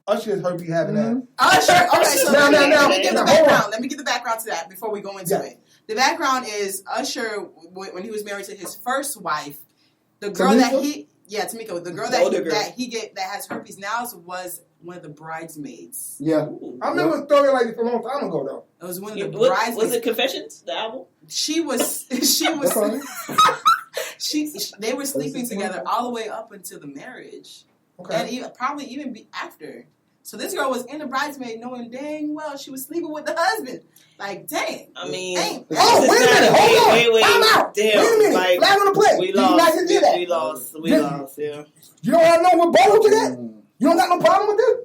Usher's herpes having that. Usher. Okay, so let me give the background. background. Let me give the background to that before we go into it. The background is Usher, when he was married to his first wife, the girl Tamika? Tamika, the girl that has herpes now was one of the bridesmaids. Yeah. I remember a story like this a long time ago, though. It was one of the bridesmaids. Was it Confessions, the album? They were sleeping together all the way up until the marriage. Okay. And probably even after. So this girl was in the bridesmaid knowing dang well she was sleeping with the husband. Like, dang. I mean. Wait a minute. Hold on. Time out. Damn. Wait a minute. Flag on the play. We lost, yeah. You know what I know with both of that? You don't got no problem with this?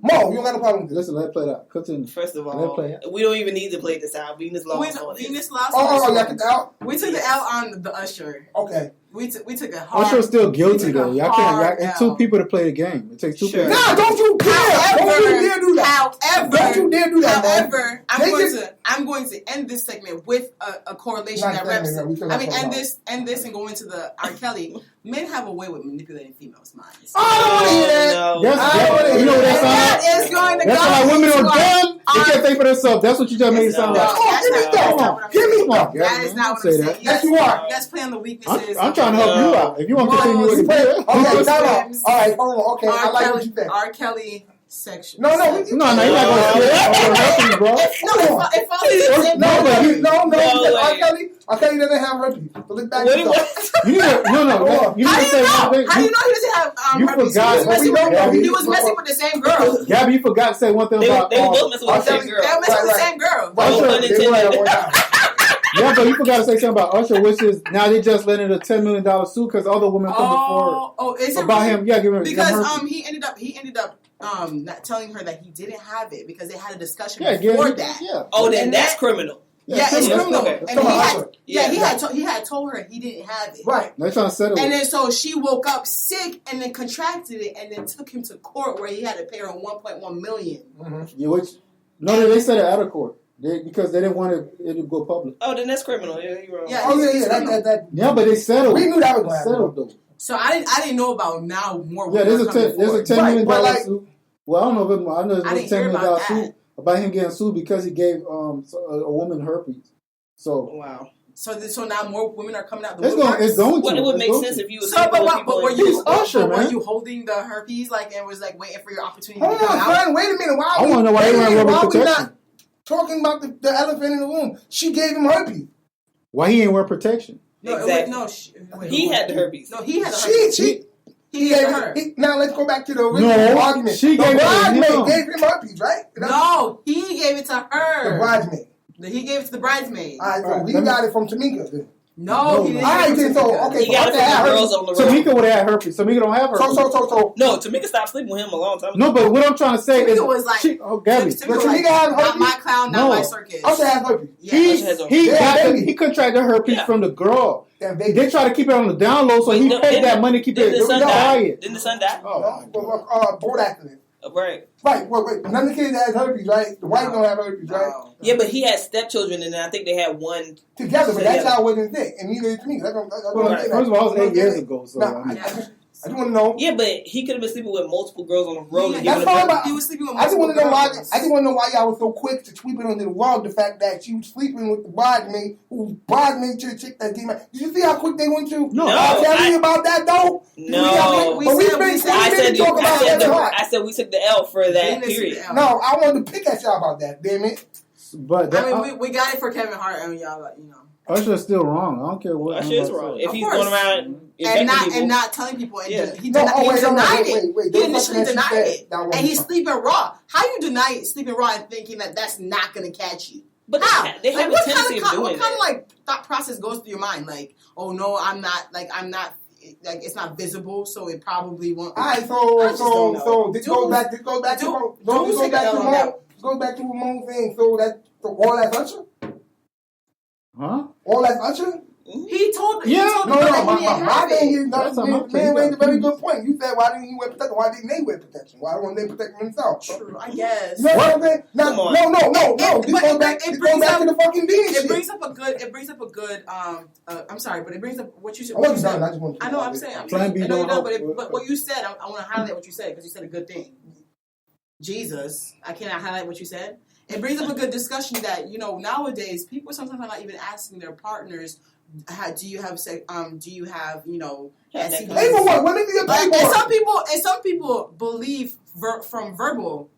Mo, you don't got no problem with this? Listen, let's play that. Continue. First of all, we don't even need to play this out. Venus lost. Venus lost. Oh, y'all took the L? We took the L on the Usher. Okay. We took a hard. Usher's still guilty though. Y'all can't. It's two people to play the game. It takes two people. Nah, don't you dare! Don't you dare do that. However, don't you dare do that. However, I'm going to end this segment with a correlation that reps. End this and go into the R. Kelly. Men have a way with manipulating females' minds. Oh, I don't want to hear that. You know what that sounds like? That is going to go. That's why women are dumb. They can't think for themselves. That's what you just made it sound like. Give me one. That is not what I'm saying. Yes, you are. Let's play on the weaknesses. I'm trying to help you out. If you want to continue with it. Okay, all right, hold on. Okay, I like what you said. R. Kelly section. No, you're not going to help you, bro. R. Kelly doesn't have herpes. So look back. You need to say how do you know he doesn't have herpes? He was messing with the same girl. Gabby, you forgot to say one thing about. They were both messing with the same girl. They were messing with the same girl. Yeah, but you forgot to say something about Usher, which is now they just letting a $10 million suit because other women come before. Oh, is it about him? Yeah, give him because he ended up not telling her that he didn't have it because they had a discussion before that. Yeah. Oh, then that's criminal. Yeah, it's criminal. Okay. And he had told her he didn't have it. Right. They're trying to settle it. And then so she woke up sick and then contracted it and then took him to court where he had to pay her $1.1 million. No, they said it out of court. Because they didn't want it to go public. Oh, then that's criminal. Yeah, you're wrong. Yeah, but they settled. We knew that was settled though. So I didn't know about now more. Yeah, there's a $10 million suit. Well, I don't know if I know there's a $10 million suit about him getting sued because he gave a woman herpes. So wow. So now more women are coming out. It's going to. It would make sense if you. Were you holding the herpes and was waiting for your opportunity? Hold on, friend. Wait a minute. I want to know why they weren't rubber protection. Talking about the elephant in the room. She gave him herpes. Why he ain't wear protection? No, exactly. He had the herpes. No, he had the herpes. He gave her. Now let's go back to the original argument. She gave him herpes, right? No, he gave it to her. The bridesmaid. He gave it to the bridesmaid. All right, so he got it from Tamika then. No, he didn't. All right, then, he got it from the girls on the road. Tamika would have had herpes. Tamika don't have herpes. So. No, Tamika stopped sleeping with him a long time ago. No, but what I'm trying to say is, was like, Gabby, Tamika had herpes. Not my clown, not my circus. Usher has herpes. He contracted herpes from the girl. They try to keep it on the down low, so he paid that money to keep it quiet. Didn't the son die? Boat accident. Right. Wait. None of the kids had herpes, right? The wife don't have herpes, right? Yeah, but he had stepchildren, and I think they had one together. But that child wasn't sick, and neither did me. First of all, it was 8 years ago, so I just want to know. Yeah, but he could have been sleeping with multiple girls on the road. That's fine. He was sleeping with I just want to know why. girls. I just want to know why y'all was so quick to sweep it under the rug. The fact that she was sleeping with the bridesmaid, who bridesmaid to the chick that came out. Did you see how quick they went to? No. Tell me about that though. No. I said we took the L for that period. No, I wanted to pick at y'all about that. Damn it. But we got it for Kevin Hart, and y'all, Usher's still wrong. I don't care what. Usher's wrong. If he's going around and not telling people, he denied it. He initially denied it, and he's sleeping raw. How you deny sleeping raw and thinking that that's not going to catch you? But how? They have a tendency of doing what kind of thought process goes through your mind? Oh no, I'm not. It's not visible, so it probably won't. All right, so this goes back to Ramon's thing. So all that's Usher. Huh? All that's Usher? He told my thing is, man raised a very good point. You said, why didn't he wear protection? Why didn't they wear protection? Why don't they protect themselves? True, I guess. You know what I'm saying? No. This goes back to the fucking Venus shit. It brings up a good, I'm sorry, but it brings up what you said. I know, I'm saying. But what you said, I want to highlight what you said, because you said a good thing. Jesus, I cannot highlight what you said. It brings up a good discussion that, nowadays, people sometimes are not even asking their partners, do you have sex? Do you have STDs? And some people believe from verbal,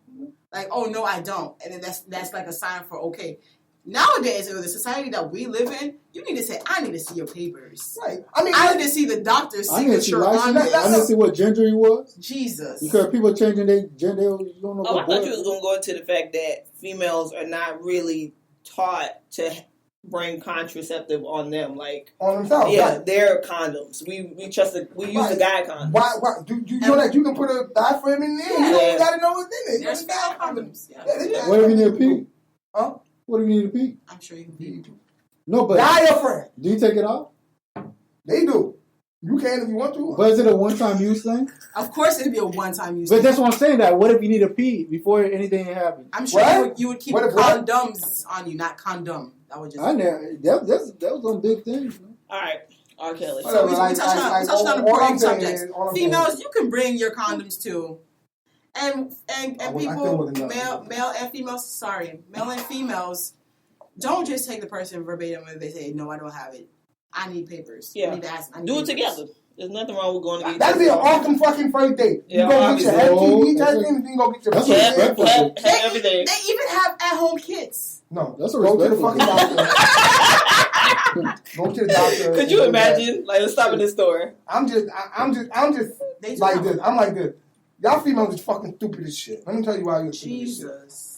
oh no, I don't, and then that's like a sign for okay. Nowadays, in the society that we live in, you need to say, I need to see your papers. Right. I need to see the doctor's signature on this. I need to see what gender he was. Jesus. Because people changing their gender, you don't know. I thought you was going to go into the fact that females are not really taught to bring contraceptive on them, like on themselves. Yeah, their condoms. We use the guy condoms. Why? Do you know that you can put a diaphragm in there? You don't gotta know what's in it. There's guy condoms. What if you need a pee? Huh? What if you need a pee? I'm sure you can pee. No, but diaphragm. Do you take it off? They do. You can if you want to. But is it a one-time use thing? Of course, it'd be a one-time use. But that's what I'm saying. That what if you need a pee before anything happens? I'm sure you would keep condoms on you, not condom. That would just. That was one big thing. All right, R. Kelly. So we touched on an important subject. Females, you can bring your condoms too, and people, male and females. Sorry, male and females, don't just take the person verbatim when they say no, I don't have it. I need papers. Yeah. I need to ask. Do it together. There's nothing wrong with going to get that'd be an awesome fucking first date. You go get your head TV testing, and then go get your everything. They even have at-home kits. No, that's a go to the fucking doctor. Go to the doctor. Could you imagine? Like, let's stop in this store. I'm just like this. I'm like this. Y'all females is fucking stupid as shit. Let me tell you why you're stupid as shit.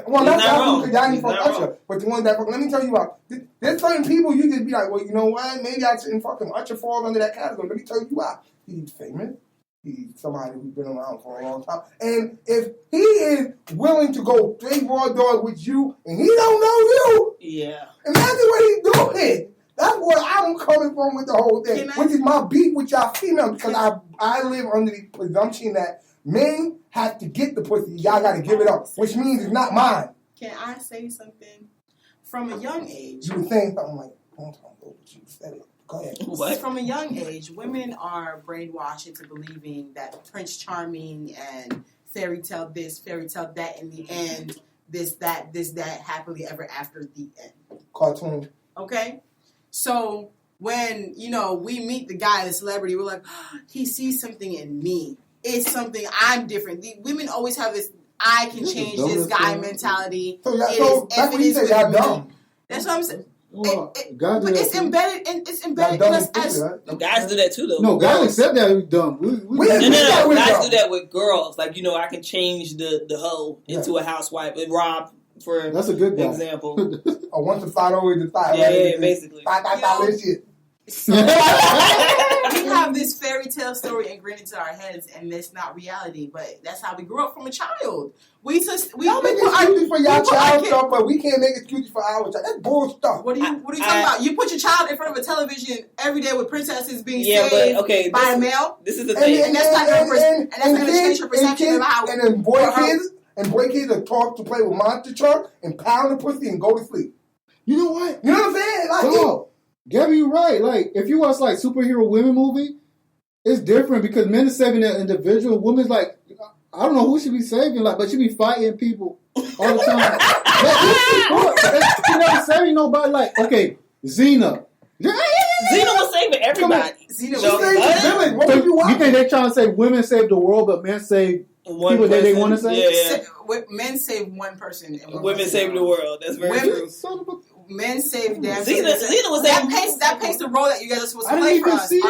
Well, that's not because y'all ain't fuck Usher. But the ones that fuck, let me tell you why. There's certain people you just be like, well, you know what? Maybe I shouldn't fucking Usher fall under that category. Let me tell you why. He's famous. He's somebody who's been around for a long time. And if he is willing to go straight raw dog with you and he don't know you, imagine what he's doing. That's where I'm coming from with the whole thing. Which is my beef with y'all females because I live under the presumption that men have to get the pussy. Y'all got to give it up, which means it's not mine. Can I say something? From a young age. You were saying something like, don't talk about what you said it. Go ahead. What? From a young age, women are brainwashed into believing that Prince Charming and fairy tale this, fairy tale that, in the end, this, that, happily ever after the end. Cartoon. Okay? So when, we meet the guy, the celebrity, we're like, oh, he sees something in me. It's something, I'm different. The women always have this, I can change this guy mentality. So that's what you say, y'all dumb. That's what I'm saying. But it's embedded in us as guys do that too, though. No, guys accept that we're dumb. No. Guys do that with girls. Like, I can change the hoe into a housewife. And Rob, for that's a good example. Once the thought, always the thought. Yeah, basically. This shit. So, we have this fairy tale story ingrained into our heads, and it's not reality. But that's how we grew up from a child. We make excuses for y'all child stuff, but we can't make excuses for our child. That's bull stuff. What are you talking about? You put your child in front of a television every day with princesses being saved by a male. This is the thing, and that's not going to change your perception of how. And then boy kids are taught to play with monster truck and pound the pussy and go to sleep. You know what? You know what I'm saying? Like, no. Gabby, you're right. Like, if you watch, like, superhero women movie, it's different because men are saving that individual. Women's like, I don't know who should be saving, like, but she be fighting people all the time. She never saving nobody. Like, okay, Xena. Xena was saving everybody. Xena was saving women. What you think they're trying to say women save the world, but men save people that they want to save? Yeah. Men save one person. And women save the world. That's very true. Men save them. Xena was that paints the role that you guys are supposed to play for us. You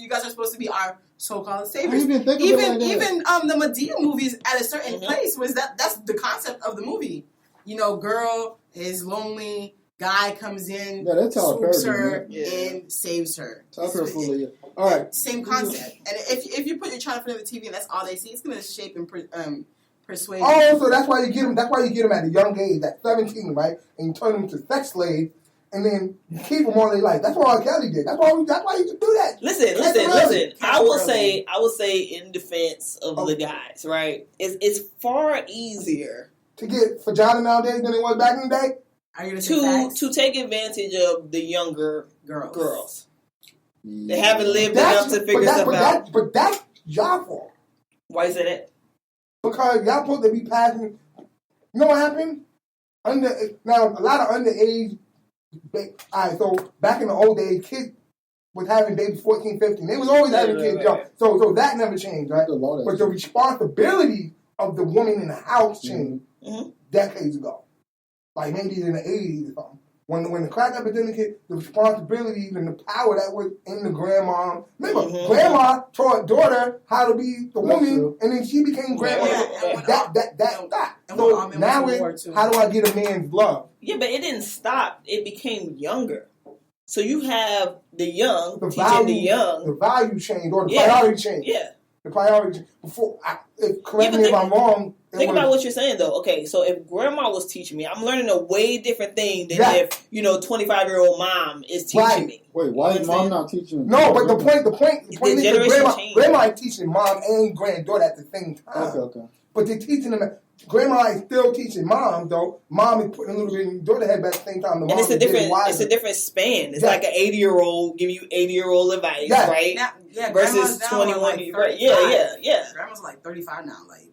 guys are supposed to be our so-called saviors. Even the Medea movies at a certain place was that's the concept of the movie. Girl is lonely. Guy comes in, swoops her, and saves her. All right. Same concept. And if you put your child in front of the TV and that's all they see, it's going to shape and persuade. Oh, so that's why you get them. That's why you get them at a young age, at 17, right? And you turn them to sex slaves, and then you keep them all their life. That's what R. Kelly did. That's why you can do that. Listen. I will say in defense of the guys, right? It's far easier to get vagina nowadays than it was back in the day. Are you to take advantage of the younger girls. They haven't lived enough to figure stuff out. But that's y'all fault. Why is it? Because y'all supposed to be passing. You know what happened? Now a lot of underage. Alright, so back in the old days, kids was having babies 14, 15. They was always having kids young. So that never changed, right? But the responsibility of the woman in the house changed decades ago. Like maybe in the 80s or something. When the crack epidemic hit, the responsibility and the power that was in the grandma. Remember, grandma taught daughter how to be the woman, and then she became grandma. So now how do I get a man's love? Yeah, but it didn't stop. It became younger. So you have the young teaching the young. The value change or the priority change. Yeah. The priority before. Correct me if I'm wrong. Think about what you're saying, though. Okay, so if grandma was teaching me, I'm learning a way different thing than if 25-year-old mom is teaching me. Wait, why is mom not teaching me? No, but the point is grandma is teaching mom and granddaughter at the same time. Okay. But they're teaching them. Grandma is still teaching mom, though. Mom is putting a little bit in daughter head, but at the same time, the mom it's a different span. It's like an 80-year-old giving you 80-year-old advice, right? Now, versus 21. Right? Yeah. Grandma's like 35 now, like.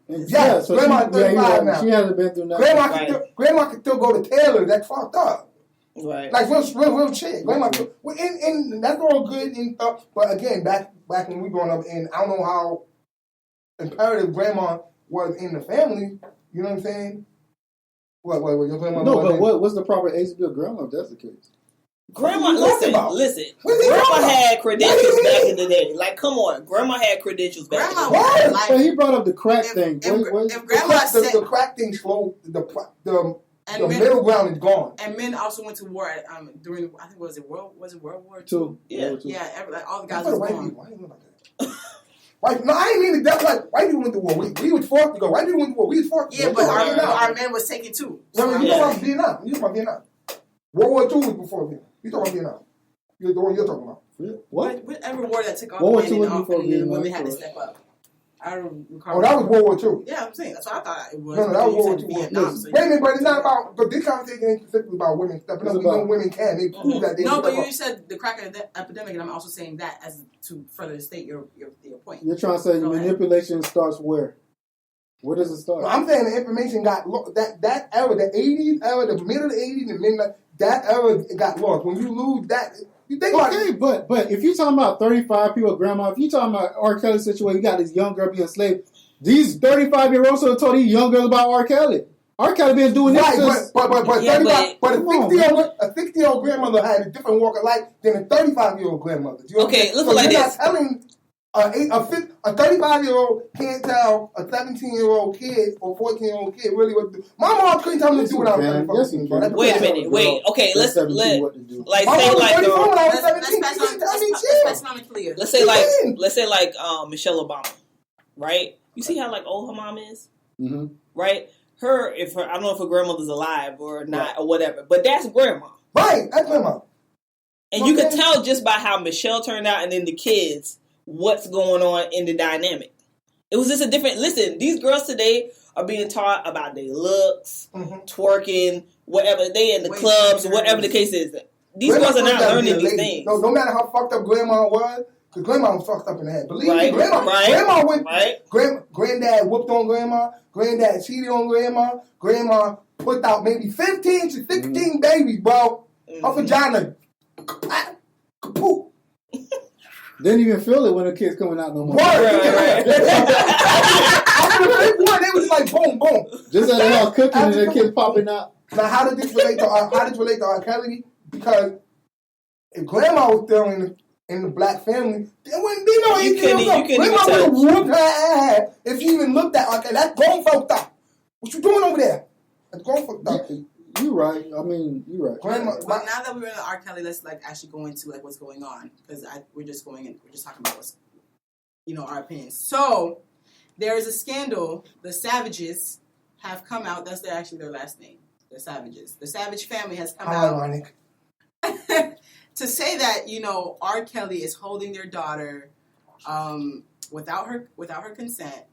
So grandma's 35 now. She hasn't been through nothing. Grandma can still go to Taylor. That's fucked up. Right. Like real shit. Grandma, and that's all good and stuff. But again, back when we growing up, and I don't know how imperative grandma was in the family. You know what I'm saying? What your grandma? No, but what's the proper age to be a grandma if that's the case? Grandma, listen. Grandma had credentials back in the day. Like, come on, Grandma had credentials back in the day. But he brought up the crack thing. If Grandma said the crack thing slow, the middle ground is gone. And men also went to war during I think was it World War II? Yeah. All the guys were gone. Why do you know about that? Right? No, I ain't mean that. Like, white people went to war. We was forced to go. White people went to war. We was forced to go. Yeah, but our men was taken too. No, you know about Vietnam. You talking about Vietnam. World War II was before Vietnam. You talking about Vietnam. You're the one you're talking about. What? Whatever war that took off the men and the women had to step up. I don't recall. Oh, that was World War II. Yeah, I'm saying that's what I thought it was. No, that was World War II. Vietnam. Wait a minute, but it's not about. But this conversation ain't specifically about women stepping up. We know women can. They prove that they. No, but you said the crack epidemic, and I'm also saying that as to further state your point. You're trying to say manipulation starts where? Where does it start? Well, I'm saying the information got that era, the 80s era, the middle of the 80s, and midnight. That era got lost. When you lose that, you think about it. But if you're talking about 35 people, grandma, if you're talking about R. Kelly situation, you got this young girl being enslaved. These 35-year-olds have told these young girls about R. Kelly. R. Kelly been doing this since... But a 60-year-old grandmother had a different walk of life than a 35-year-old grandmother. You know look like this. You're not telling... A 35-year-old can't tell a 17-year-old kid or 14-year-old kid really what to do. My mom couldn't tell me to do what I was doing. Wait a minute. Wait. Okay. Let's say like Michelle Obama, right? You see how like old her mom is, right? I don't know if her grandmother's alive or not or whatever, but that's grandma, right? That's grandma, and you can tell just by how Michelle turned out, and then the kids. What's going on in the dynamic. It was just a different... Listen, these girls today are being taught about their looks, twerking, whatever. They in the clubs, whatever the case is. These girls are not learning these things. No matter how fucked up grandma was, because grandma was fucked up in the head. Believe me, grandma went... Granddad whooped on grandma. Granddad cheated on grandma. Grandma put out maybe 15 to 16 babies, bro. Her vagina... Kaput. Didn't even feel it when the kids coming out no more. Right. After the fifth one, they was like boom, boom. Just at the house cooking and the kids popping out. Now, how did this relate to R. Kelly? Because if grandma was still in the black family, then wouldn't be no grandma would have whooped her ass if she even looked at R. Kelly. That's grown folk stuff. What you doing over there? That's grown folk stuff. You're right. I mean, you're right. Well, now that we're in the R. Kelly, let's like actually go into like what's going on because we're just talking about what's our opinions. So there is a scandal. The Savages have come out. That's their last name. The Savages. The Savage family has come out to say that R. Kelly is holding their daughter without her consent.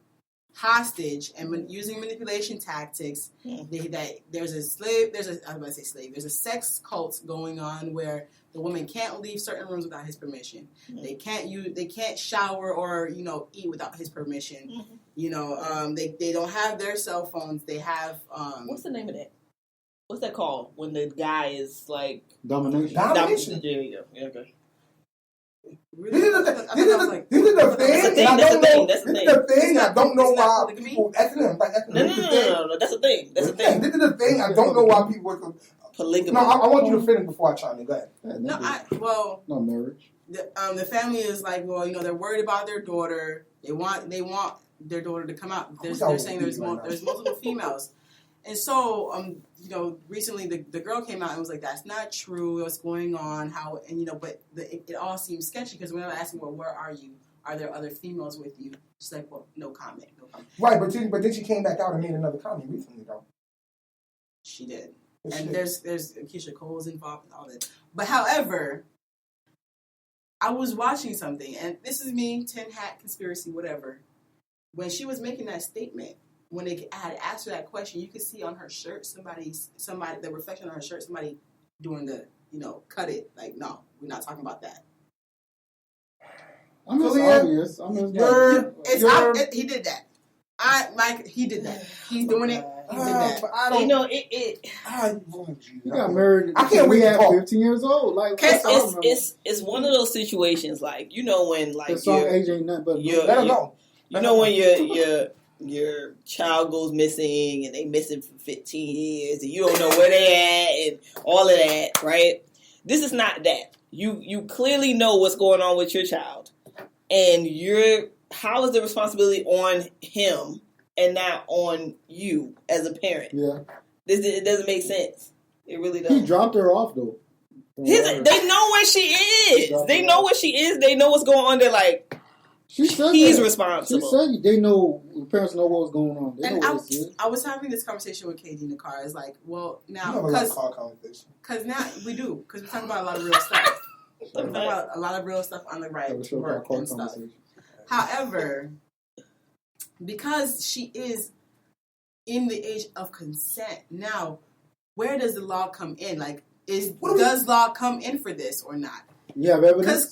Hostage and using manipulation tactics. That there's a sex cult going on where the woman can't leave certain rooms without his permission. They can't shower or eat without his permission. They don't have their cell phones. They have what's the name of that? What's that called when the guy is like domination? Yeah, okay. This is the thing. I don't know why people. No. That's the thing. That's the thing. This is the thing. I don't know why people. polygamy. No, I want you to finish before I chime in. Go ahead. No marriage. The family is like, well, they're worried about their daughter. They want their daughter to come out. They're saying there's multiple females. And so, recently the girl came out and was like, that's not true. What's going on? How, but it all seems sketchy because when I asked her, well, where are you? Are there other females with you? She's like, well, no comment. Right, but then she came back out and made another comment recently, though. She did. And there's Keisha Cole's involved and all that. But however, I was watching something, and this is me, tin hat, conspiracy, whatever. When she was making that statement, when they had asked her that question, you could see on her shirt, somebody, the reflection on her shirt, somebody doing the, cut it. Like, no, we're not talking about that. I mean, it's obvious. He did that. He did that. He's doing it. He did that. But I don't. He got married. I can't wait. At 15 years old. Like it's one of those situations. Like when the song age ain't nothing but let him go. When your child goes missing and they missing for 15 years and you don't know where they at and all of that, right? This is not that. You clearly know what's going on with your child, and how is the responsibility on him and not on you as a parent? Yeah, it doesn't make sense. It really doesn't. He dropped her off though. They know where she is. They know where she is. They know what's going on. They're like, he's responsible. She said they know. The parents know what's going on. They know what it is. I was having this conversation with Katie in the car. It's like, well, now because now we do because we're talking about a lot of real stuff. We're talking about a lot of real stuff on the right to work and stuff. However, because she is in the age of consent now, where does the law come in? Like, does law come in for this or not? You have evidence? Because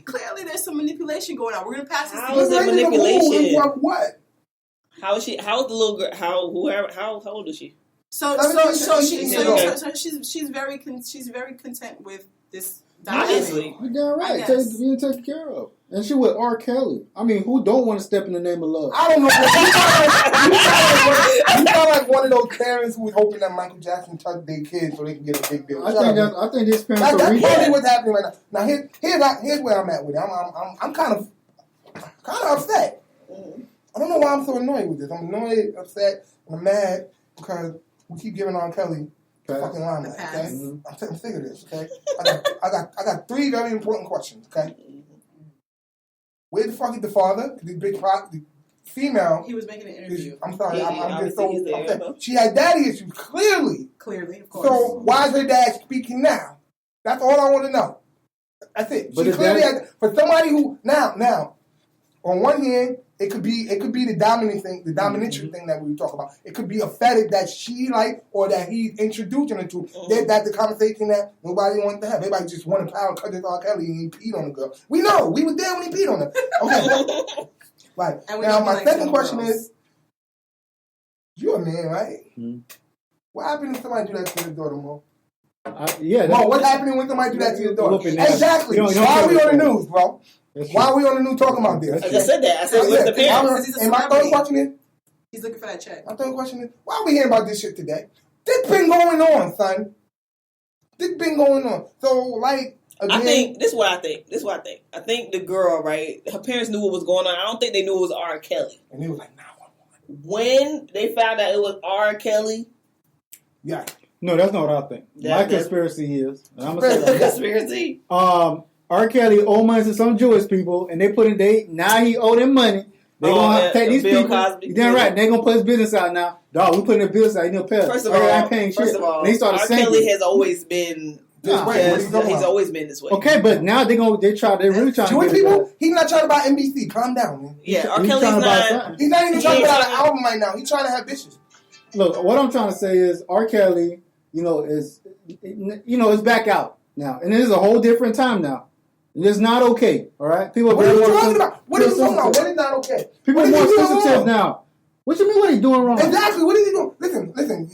clearly there's some manipulation going on. We're gonna pass this. How is there manipulation? What? How is she? How is the little girl? How old is she? She's very content with this. Obviously, you're damn right. Being taken care of, and she with R. Kelly. I mean, who don't want to step in the name of love? I don't know. You sound like one of those parents who was hoping that Michael Jackson touched their kids so they can get a big bill. I think these parents are that's probably what's happening right now. Now here's where I'm at with it. I'm kind of upset. I don't know why I'm so annoyed with this. I'm annoyed, upset, and I'm mad because we keep giving R. Kelly fucking limelight. Okay, I'm sick of this. Okay, I got three very important questions. Okay, where the fuck is the father? The big the female. He was making an interview. I'm sorry. I'm just so upset. She had daddy issues clearly. Clearly, of course. So why is her dad speaking now? That's all I want to know. That's it. But she clearly had, for somebody who now on one hand. It could be the dominant thing, the dominatrix thing that we were talking about. It could be a fetish that she like or that he's introducing her to. That's the conversation that nobody wants to have. Everybody just want to power cut this R. Kelly and he peed on the girl. We know. We were there when he peed on her. Okay. Right. Now my second question is, you're a man, right? Mm-hmm. What happened if somebody do that to your daughter, Mo? Mo, what's happening when somebody do that to your daughter? Exactly. Why are we on the news, bro? Why are we on the news talking about this? I just said that. I said, what's the parents? And my third question is, he's looking for that check. My third question is, why are we hearing about this shit today? This been going on, son. This been going on. So, like, again, this is what I think. I think the girl, right, her parents knew what was going on. I don't think they knew it was R. Kelly. And they was like, nah. When they found out it was R. Kelly. Yeah. No, that's not what I think. My conspiracy is. And I'm gonna say conspiracy. R. Kelly owed money to some Jewish people, and they now he owe them money. They're gonna take these people. Cosby. Then right, they're gonna put his business out now. Dog, we putting the business out. You know, pay. First of all, R. Kelly has always been this way. He's always been this way. Okay, but now they're really trying Jewish people. He's not trying to buy NBC. Calm down, man. Yeah, R. Kelly's not. He's not even trying to buy an album right now. He's trying to have bitches. Look, what I'm trying to say is R. Kelly, is back out now, and it is a whole different time now. It's not okay, all right? People what are you talking about? What are you talking about? What is not okay? People are more sensitive now. What you mean? What he doing wrong? Exactly. What is he doing? Listen.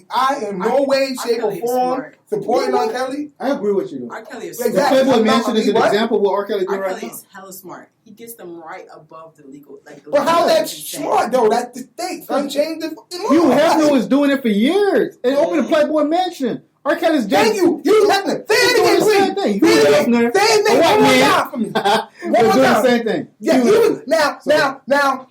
I in no way, shape, or form supporting R. Kelly. I agree with you. R. Kelly is exactly. The Playboy Mansion is an example of what R. Kelly doing right now. R. Kelly is hella smart. He gets them right above the legal. But how that's smart though? That's the thing. Unchained the fucking law. Hugh Hefner was doing it for years and opened the Playboy Mansion. R. Kelly's just... Thank you. Hugh Hefner. Say it again, please. Hugh Hefner. Say it again. One more time for me. One more time. The same thing. Yeah. Now.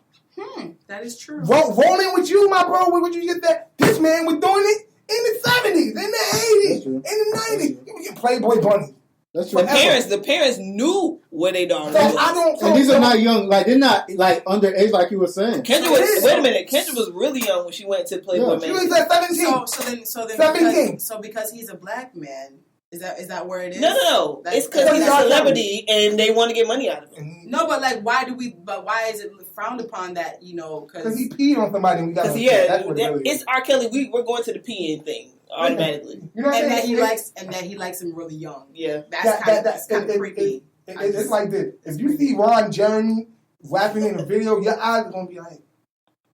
That is true. Rolling with you, my bro. What you get that? This man was doing it in the 70s, in the 80s, in the 90s. You get Playboy Bunny. That's true. The parents knew where they daughter was. And these are not young, like they're not like underage, like you were saying. Kendra was. Wait a minute. Kendra was really young when she went to Playboy Mansion. She was at 17. So then 17. Because he's a black man. Is that where it is? No. It's because he's a celebrity and they want to get money out of him. No, but like, why is it frowned upon that? Because he peed on somebody. And we got it's R. Kelly. We're going to the peeing thing automatically. You know what and that he likes him really young. Yeah, that's kind of creepy. It's like this. If you see Ron Jeremy rapping in a video, your eyes are gonna be like,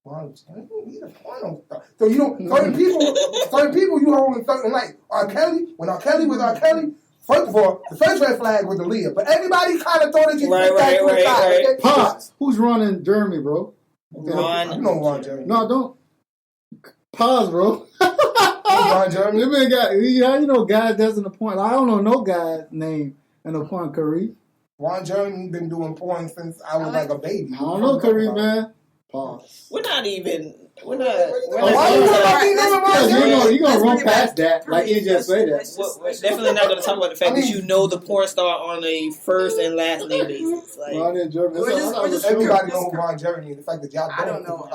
Ron Jeremy, he's a porno star. So you don't certain people you hold in certain light. R. Kelly, when R. Kelly was R. Kelly, first of all, the first red flag was Aaliyah, but everybody kind of thought it just right. Pause. Who's Ron Jeremy, bro? Ron, you know Ron Jeremy. No, don't. Pause, bro. Ron Jeremy. Man got, you know, guys doesn't appoint. I don't know no guy's name in a porn Karrieth. Ron Jeremy been doing porn since I was like a baby. I don't know Karrieth, man. Pause. We're not. Why you gonna run past that like you just say that? We're definitely not gonna talk about the fact that you know the porn star on a first and last name basis. Like, everybody knows who Ron Jeremy is. The fact that y'all don't know.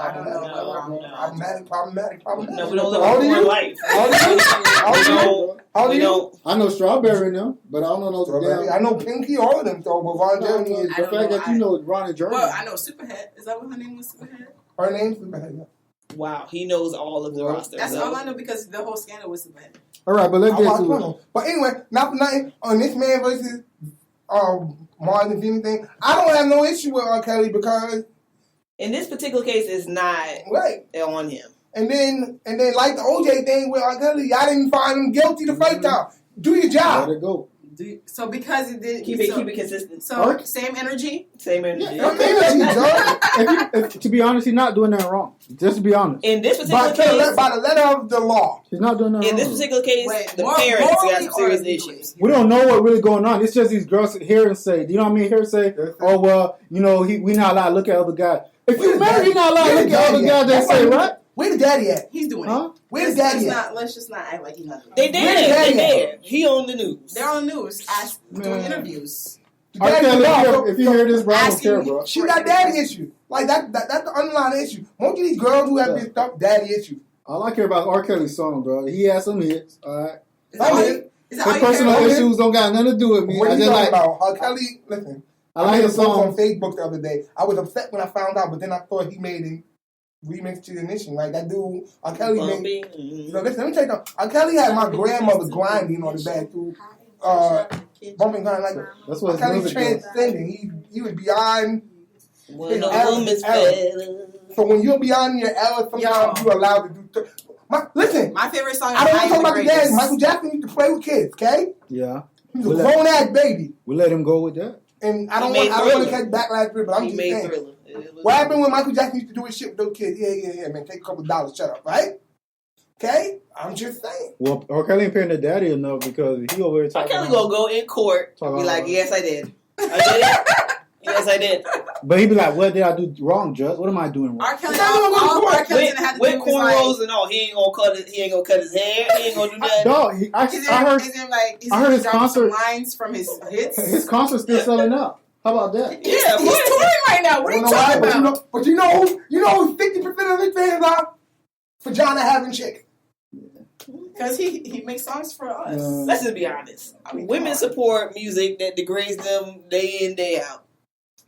Problematic. No, we don't live a porn life. How do you? I know Strawberry now, but I don't know those. I know Pinky, all of them though. But Ron Jeremy is the fact that you know Ron and Jeremy. Well, I know Superhead. Is that what her name was? Superhead. Her name's Superhead. Yeah. Wow, he knows all of the roster. That's all I know because the whole scandal was Superhead. All right, but let's get to it. But anyway, not for nothing on this man versus Martin, if anything. I don't have no issue with R. Kelly because in this particular case, it's not on him. And then like the OJ thing with R. Kelly, I didn't find him guilty the first time. Do your job. Let it go. So because it did keep it consistent. So same energy. To be honest, he's not doing that wrong. Just to be honest. In this particular case, by the letter of the law, he's not doing that wrong. In this particular case, the parents got some serious issues. We don't know what really going on. It's just these girls hear and say. Do you know what I mean? Hear and say, oh well, you know, we not allowed to look at other guys. If you married, you're not allowed to look at other guys. They say, right? Where the daddy at? He's doing it. Where's daddy at? Let's just not act like he's not doing it. They there. He on the news. They're on the news, doing interviews. If you hear this, bro, I don't care, bro. She got daddy issues. Like that's the underlying issue. Most of these girls who have this stuff, daddy issues. All I care about R. Kelly's song, bro. He has some hits. All right. His personal issues don't got nothing to do with me. What are you talking about? R. Kelly, listen. I like his song on Facebook the other day. I was upset when I found out, but then I thought he made a remix to the Ignition. Like that dude, R. Kelly made. So listen, let me tell you something. R. Kelly had my grandmother grinding on the bathroom. Bumping kind like that's what Kelly's transcending. He was beyond his era. So when you're beyond your era, sometimes you're allowed to do. Listen, my favorite song. I don't want to talk about the dad. Michael Jackson used to play with kids. Okay. Yeah. He was a grown ass baby. We let him go with that. And I don't want to catch backlash for it, but I'm just saying. What happened when Michael Jackson used to do his shit with those kids? Yeah, man. Take a couple of dollars. Shut up, right? Okay? I'm just saying. Well, R. Kelly ain't paying the daddy enough because he over here talking. R. Kelly gonna go in court and be like, yes, I did. Yes, I did. But he be like, what did I do wrong, Judge? What am I doing wrong? R. Kelly, R. Kelly's gonna have to with cornrows and all. He ain't gonna cut his hair. He ain't gonna do that. No, I heard his concert lines from his hits. His concert's still selling out. How about that? Yeah, he's touring right now. What are you talking about? But you know who 50% of his fans are? Vagina having chick. Because he makes songs for us. Let's just be honest. Women support music that degrades them day in, day out.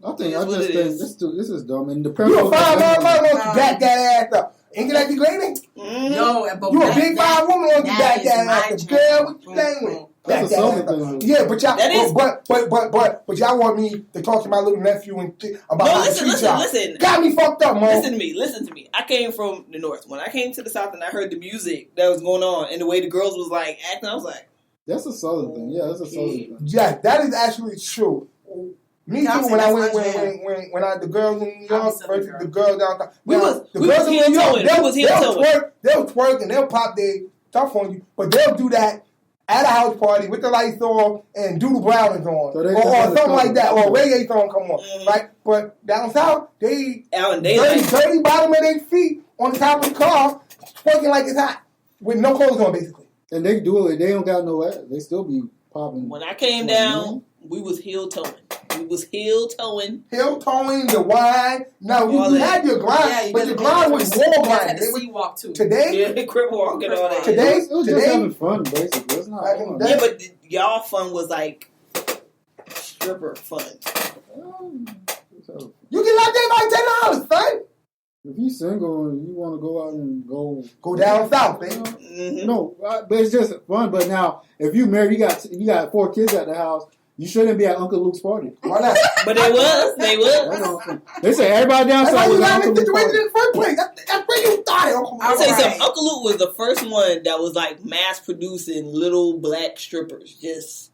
I think this is dumb. And the you a 5 woman wants to back that ass up. Ain't that degrading? No, but you a big 5 woman wants to back that ass up. Girl, what you playing with? That's a southern thing. Yeah, but y'all, but y'all want me to talk to my little nephew and about listen. Got me fucked up, Mo. Listen to me. I came from the north. When I came to the south and I heard the music that was going on and the way the girls was like acting, I was like, that's a southern thing. Yeah, that's a southern thing. Yeah, that is actually true. Me too. When I went, when I the girls in New York versus the girls downtown. We was heel towing. They'll twerk and they'll pop their stuff on you, but they'll do that at a house party with the lights on and Doodle Brown is on, so or something like that, or a reggae song come on, right? But down south, they dirty bottom of their feet on the top of the car, twerking like it's hot with no clothes on, basically. And they do it. They don't got no ass. They still be popping. When I came down, we was heel towing. Heel towing the wine. Now you had your grind, but your grind was more grind. They would walk too. Today, yeah, crip walk and all that. Today, it was just having fun, basically. It's not fun. Yeah, but y'all fun was like stripper fun. You get locked in like $10, son. If you single and you want to go out and go down south, baby. No, but it's just fun. But now, if you married, you got 4 kids at the house. You shouldn't be at Uncle Luke's party. Why not? But they was. They said everybody down south was at Uncle Luke's party. In the first place. That's where you started. I'll tell you something. Uncle Luke was the first one that was like mass producing little black strippers. Just.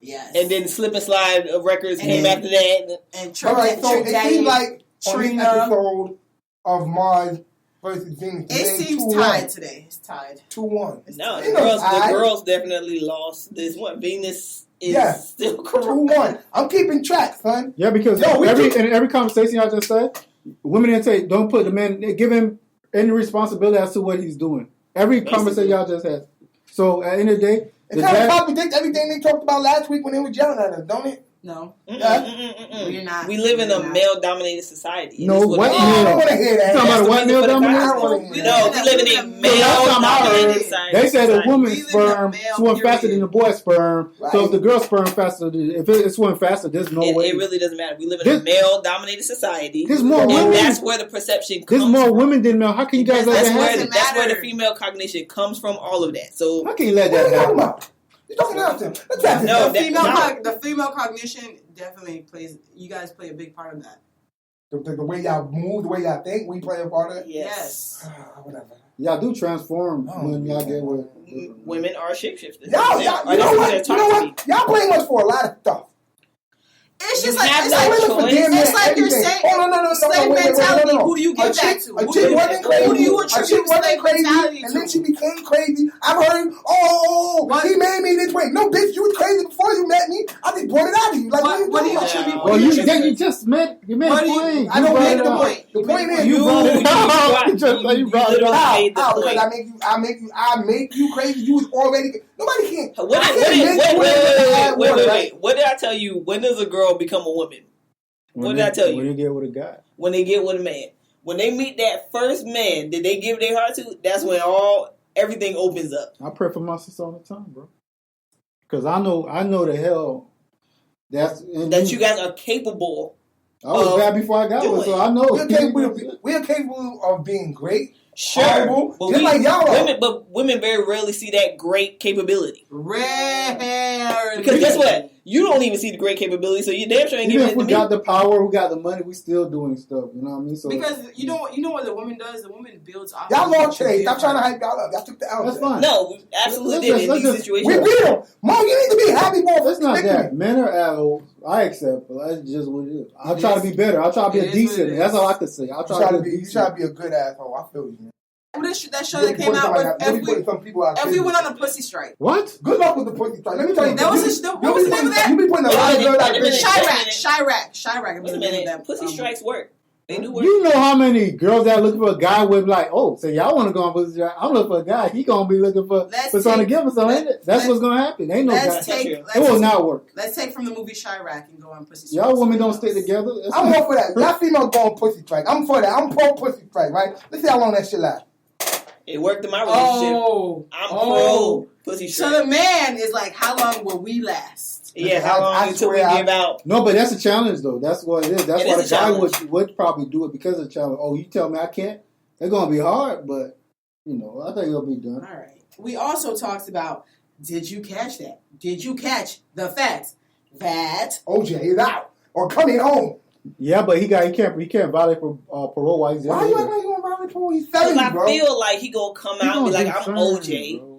Yes. And then Slip and Slide records came after that. And so it seems like on this episode of Mars versus Venus, it seems tied today. It's tied 2-1. No, the girls definitely lost this one. Venus is still correct. 2-1. I'm keeping track, son. Yeah, because in every conversation I just said, women didn't say don't put the man, give him any responsibility as to what he's doing. Every conversation y'all just had. So at the end of the day, it kind of contradicts everything they talked about last week when they were yelling at us, don't it? No. We're not. We live in a male-dominated society. No, what male? I don't want to hear that. You talking about a white male-dominated? No, we live in a male-dominated society. They said a woman's sperm swim faster than the boy's sperm. Right. So if the girl's sperm faster, if it swim faster, there's no way. It really doesn't matter. We live in a male-dominated society. There's more women. And that's where the perception comes from. There's more women than male. How can you guys let that happen? That's where the female cognition comes from, all of that. So how can you let that happen? You're talking about them. The female cognition definitely plays. You guys play a big part of that. The way y'all move, the way y'all think, we play a part of it. Yes. Whatever. Y'all do transform when y'all get with women are shapeshifters. You know what? Y'all blame us for a lot of stuff. It's just like it's like you're saying. Slave mentality. Who do you give that to? A chick wasn't crazy. Who do you attribute slave mentality to? And then she became crazy. I've heard, he made me this way. No, bitch, you was crazy before you met me. I just brought it out of you. Like, what do you attribute? Well, you just met. You made a point. I don't make the point. The point is you brought it out. Because I make you crazy. You was already. Nobody can. Wait. What did I tell you? When does a girl become a woman? What did I tell you? When they get with a guy. When they get with a man. When they meet that first man that they give their heart to, that's when everything opens up. I pray for my sister all the time, bro. Because I know the hell that you guys are capable. I was bad before I got one, so I know we're capable of being great. Sure, but like y'all women very rarely see that great capability. Rarely. Because guess what? You don't even see the great capability, so you damn sure ain't giving it to me. If we got the power, we got the money, we still doing stuff. You know what I mean? So because you know what the woman does? The woman builds off. Y'all lost today. Stop trying to hype y'all up. Y'all took the L. That's fine. No, we absolutely did in these situations. We beat them. Mom, you need to be happy for It's not that. Men are assholes. I accept, but that's just what it is. I'll try to be better. I'll try to be a decent. That's all I can say. I'll try to be. You try to be a good asshole. I feel you, man. That show that came out with if we went on a pussy strike. What? Good luck with the pussy strike. Let me tell you. What was the name of that? You be putting a lot of girls out there. Chirac. Wait a minute. Pussy strikes work. They do work. You know how many girls that looking for a guy with like, so y'all want to go on pussy strike? I'm looking for a guy. He gonna be looking for something to give us something. Ain't it? That's what's gonna happen. Ain't no guy. It will not work. Let's take from the movie Chirac and go on pussy strike. Y'all women don't stay together. I'm all for that. Y'all females go on pussy strike. I'm for that. I'm pro pussy strike. Right? Let's see how long that shit lasts. It worked in my relationship. I'm pro pussy strike. So the man is like, how long will we last? Yeah, how long until we give out? No, but that's a challenge, though. That's what it is. That's why the guy would probably do it because of the challenge. Oh, you tell me I can't? It's going to be hard, but, I think it'll be done. All right. We also talked about Did you catch that? Did you catch the fact that OJ is out or coming home? Yeah, but he can't violate parole while he's in. Why you acting like you gonna violate parole? He's 70, bro. I feel like he gonna come out and be like, I'm OJ. Bro.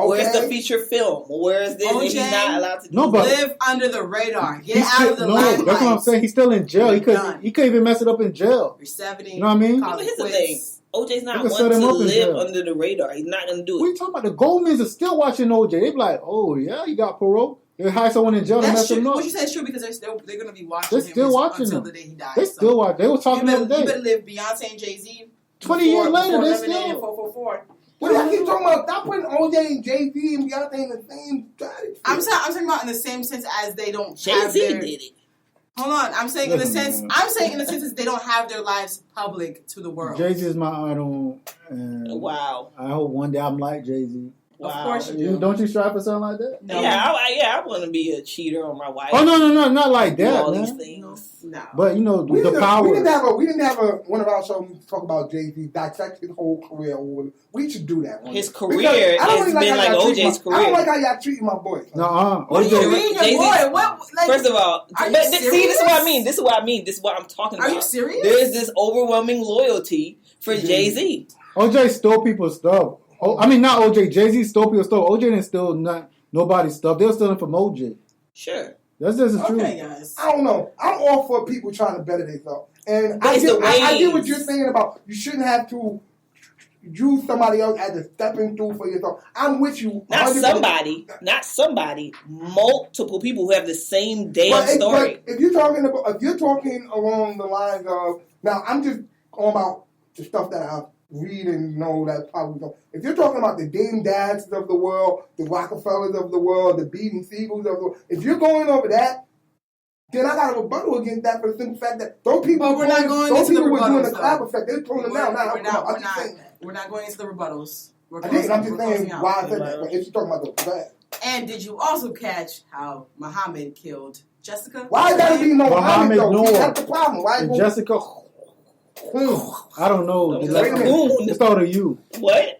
Where's the feature film? Where's this? OJ, and he's not allowed to live under the radar. Get out of the limelight. That's what I'm saying. He's still in jail. He couldn't even mess it up in jail. You're 70. You know what I mean? But here's the thing. OJ's not one set him to up in live jail. under the radar. He's not going to do it. What are you talking about? The Goldmans are still watching OJ. They be like, oh, yeah, you got parole. They hire someone in jail to mess him up. What you say is true because they're going to be watching They're still watching until him. the day he dies. They still watch. They were talking the other day. You better live Beyonce and Jay-Z. 20 years later, they still. 444. What do I keep talking about? Stop putting OJ and Jay-Z and Beyonce in the same category. I'm talking about in the same sense as they don't have Jay-Z their... did it. Hold on. I'm saying in the sense that they don't have their lives public to the world. Jay-Z is my idol. And Wow. I hope one day I'm like Jay-Z. Wow. Of course you do. Don't you strive for something like that? No. I want to be a cheater on my wife. Oh, no, not like that, all man. these things. No. But, the power. We didn't have one of our shows talk about Jay-Z, dissect his whole career. We should do that one. His career has been like OJ's career. I don't like how y'all treating my boy. What do you mean your boy? First of all, this is what I mean. This is what I'm talking about. Are you serious? There is this overwhelming loyalty for Jay-Z. OJ stole people's stuff. Not OJ. Jay-Z stole people's stuff. OJ didn't steal nobody's stuff. They were stealing from OJ. Sure. That's just the truth. Okay, guys. I don't know. I'm all for people trying to better themselves. And I get what you're saying about you shouldn't have to use somebody else as a stepping through for yourself. I'm with you. Not somebody. Multiple people who have the same damn story. But if you're talking along the lines of now, I'm just going about the stuff that I read and know that probably don't. If you're talking about the Dame Dads of the world, the Rockefellers of the world, the Beaton Siegels of the world, if you're going over that, then I got a rebuttal against that for the simple fact that those people were doing the clap effect. They're pulling them down. We're not going into the rebuttals. I'm just saying why I said that. But if you're talking about the bad. And did you also catch how Muhammad killed Jessica? Why gotta be Muhammad though? That's the problem. Why Jessica? I don't know. It's all to you. What?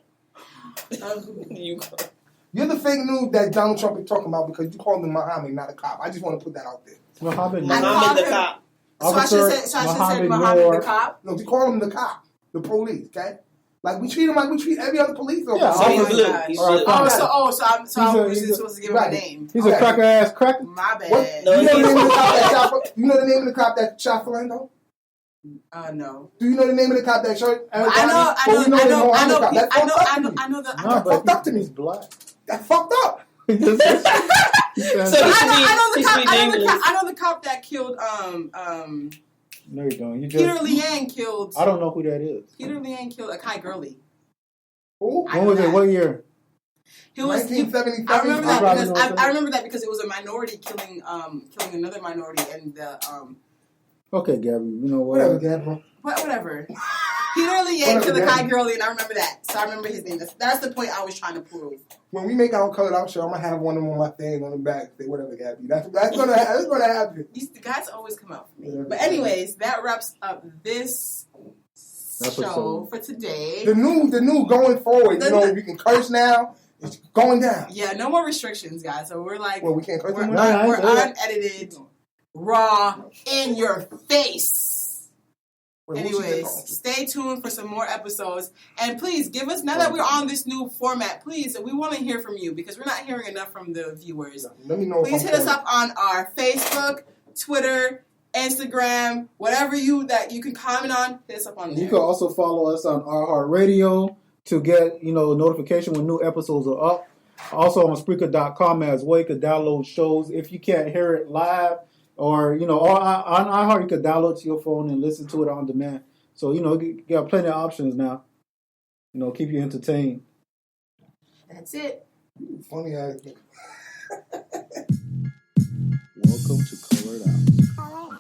You're the fake news that Donald Trump is talking about because you called him Muhammad, not a cop. I just want to put that out there. Muhammad the cop. So I should say Muhammad the cop? No, you call him the cop, the police, okay? Like we treat him like we treat every other police officer. Yeah, so he's blue. So I'm supposed to give him a name. He's a cracker ass cracker. My bad. What? You know the name of the cop that shot Philando? No. Do you know the name of the cop that shot? I know. That's fucked up to me. He's black. That's fucked up. I know the cop that killed No, you don't. Peter Liang killed. I don't know who that is. Peter Liang killed Akai Gurley. Who? When was it? What year? He was 1977. I remember that because it was a minority killing another minority, and the Okay, Gabby. You know what? Whatever, Gabby. Whatever. Peter Liang killed Akai Gurley, and I remember that. So I remember his name. That's the point I was trying to prove. When we make our colored out show, I'm gonna have one of them on my thing on the back. Say whatever, Gabby. That's gonna happen. These guys always come out for me. But anyways, that wraps up this show for today. The new going forward. You can curse now. It's going down. Yeah, no more restrictions, guys. So we're like, we can't curse. We're unedited, raw, in your face. Anyways, stay tuned for some more episodes. And please give us, now that we're on this new format, please, we want to hear from you because we're not hearing enough from the viewers. Let me know. Please hit us up on our Facebook, Twitter, Instagram, whatever you can comment on, hit us up on there. You can also follow us on iHeartRadio to get, notification when new episodes are up. Also on Spreaker.com as well. You can download shows if you can't hear it live. Or, on iHeart, you can download to your phone and listen to it on demand. So, you got plenty of options now. Keep you entertained. That's it. Funny ass. Welcome to Colored Out.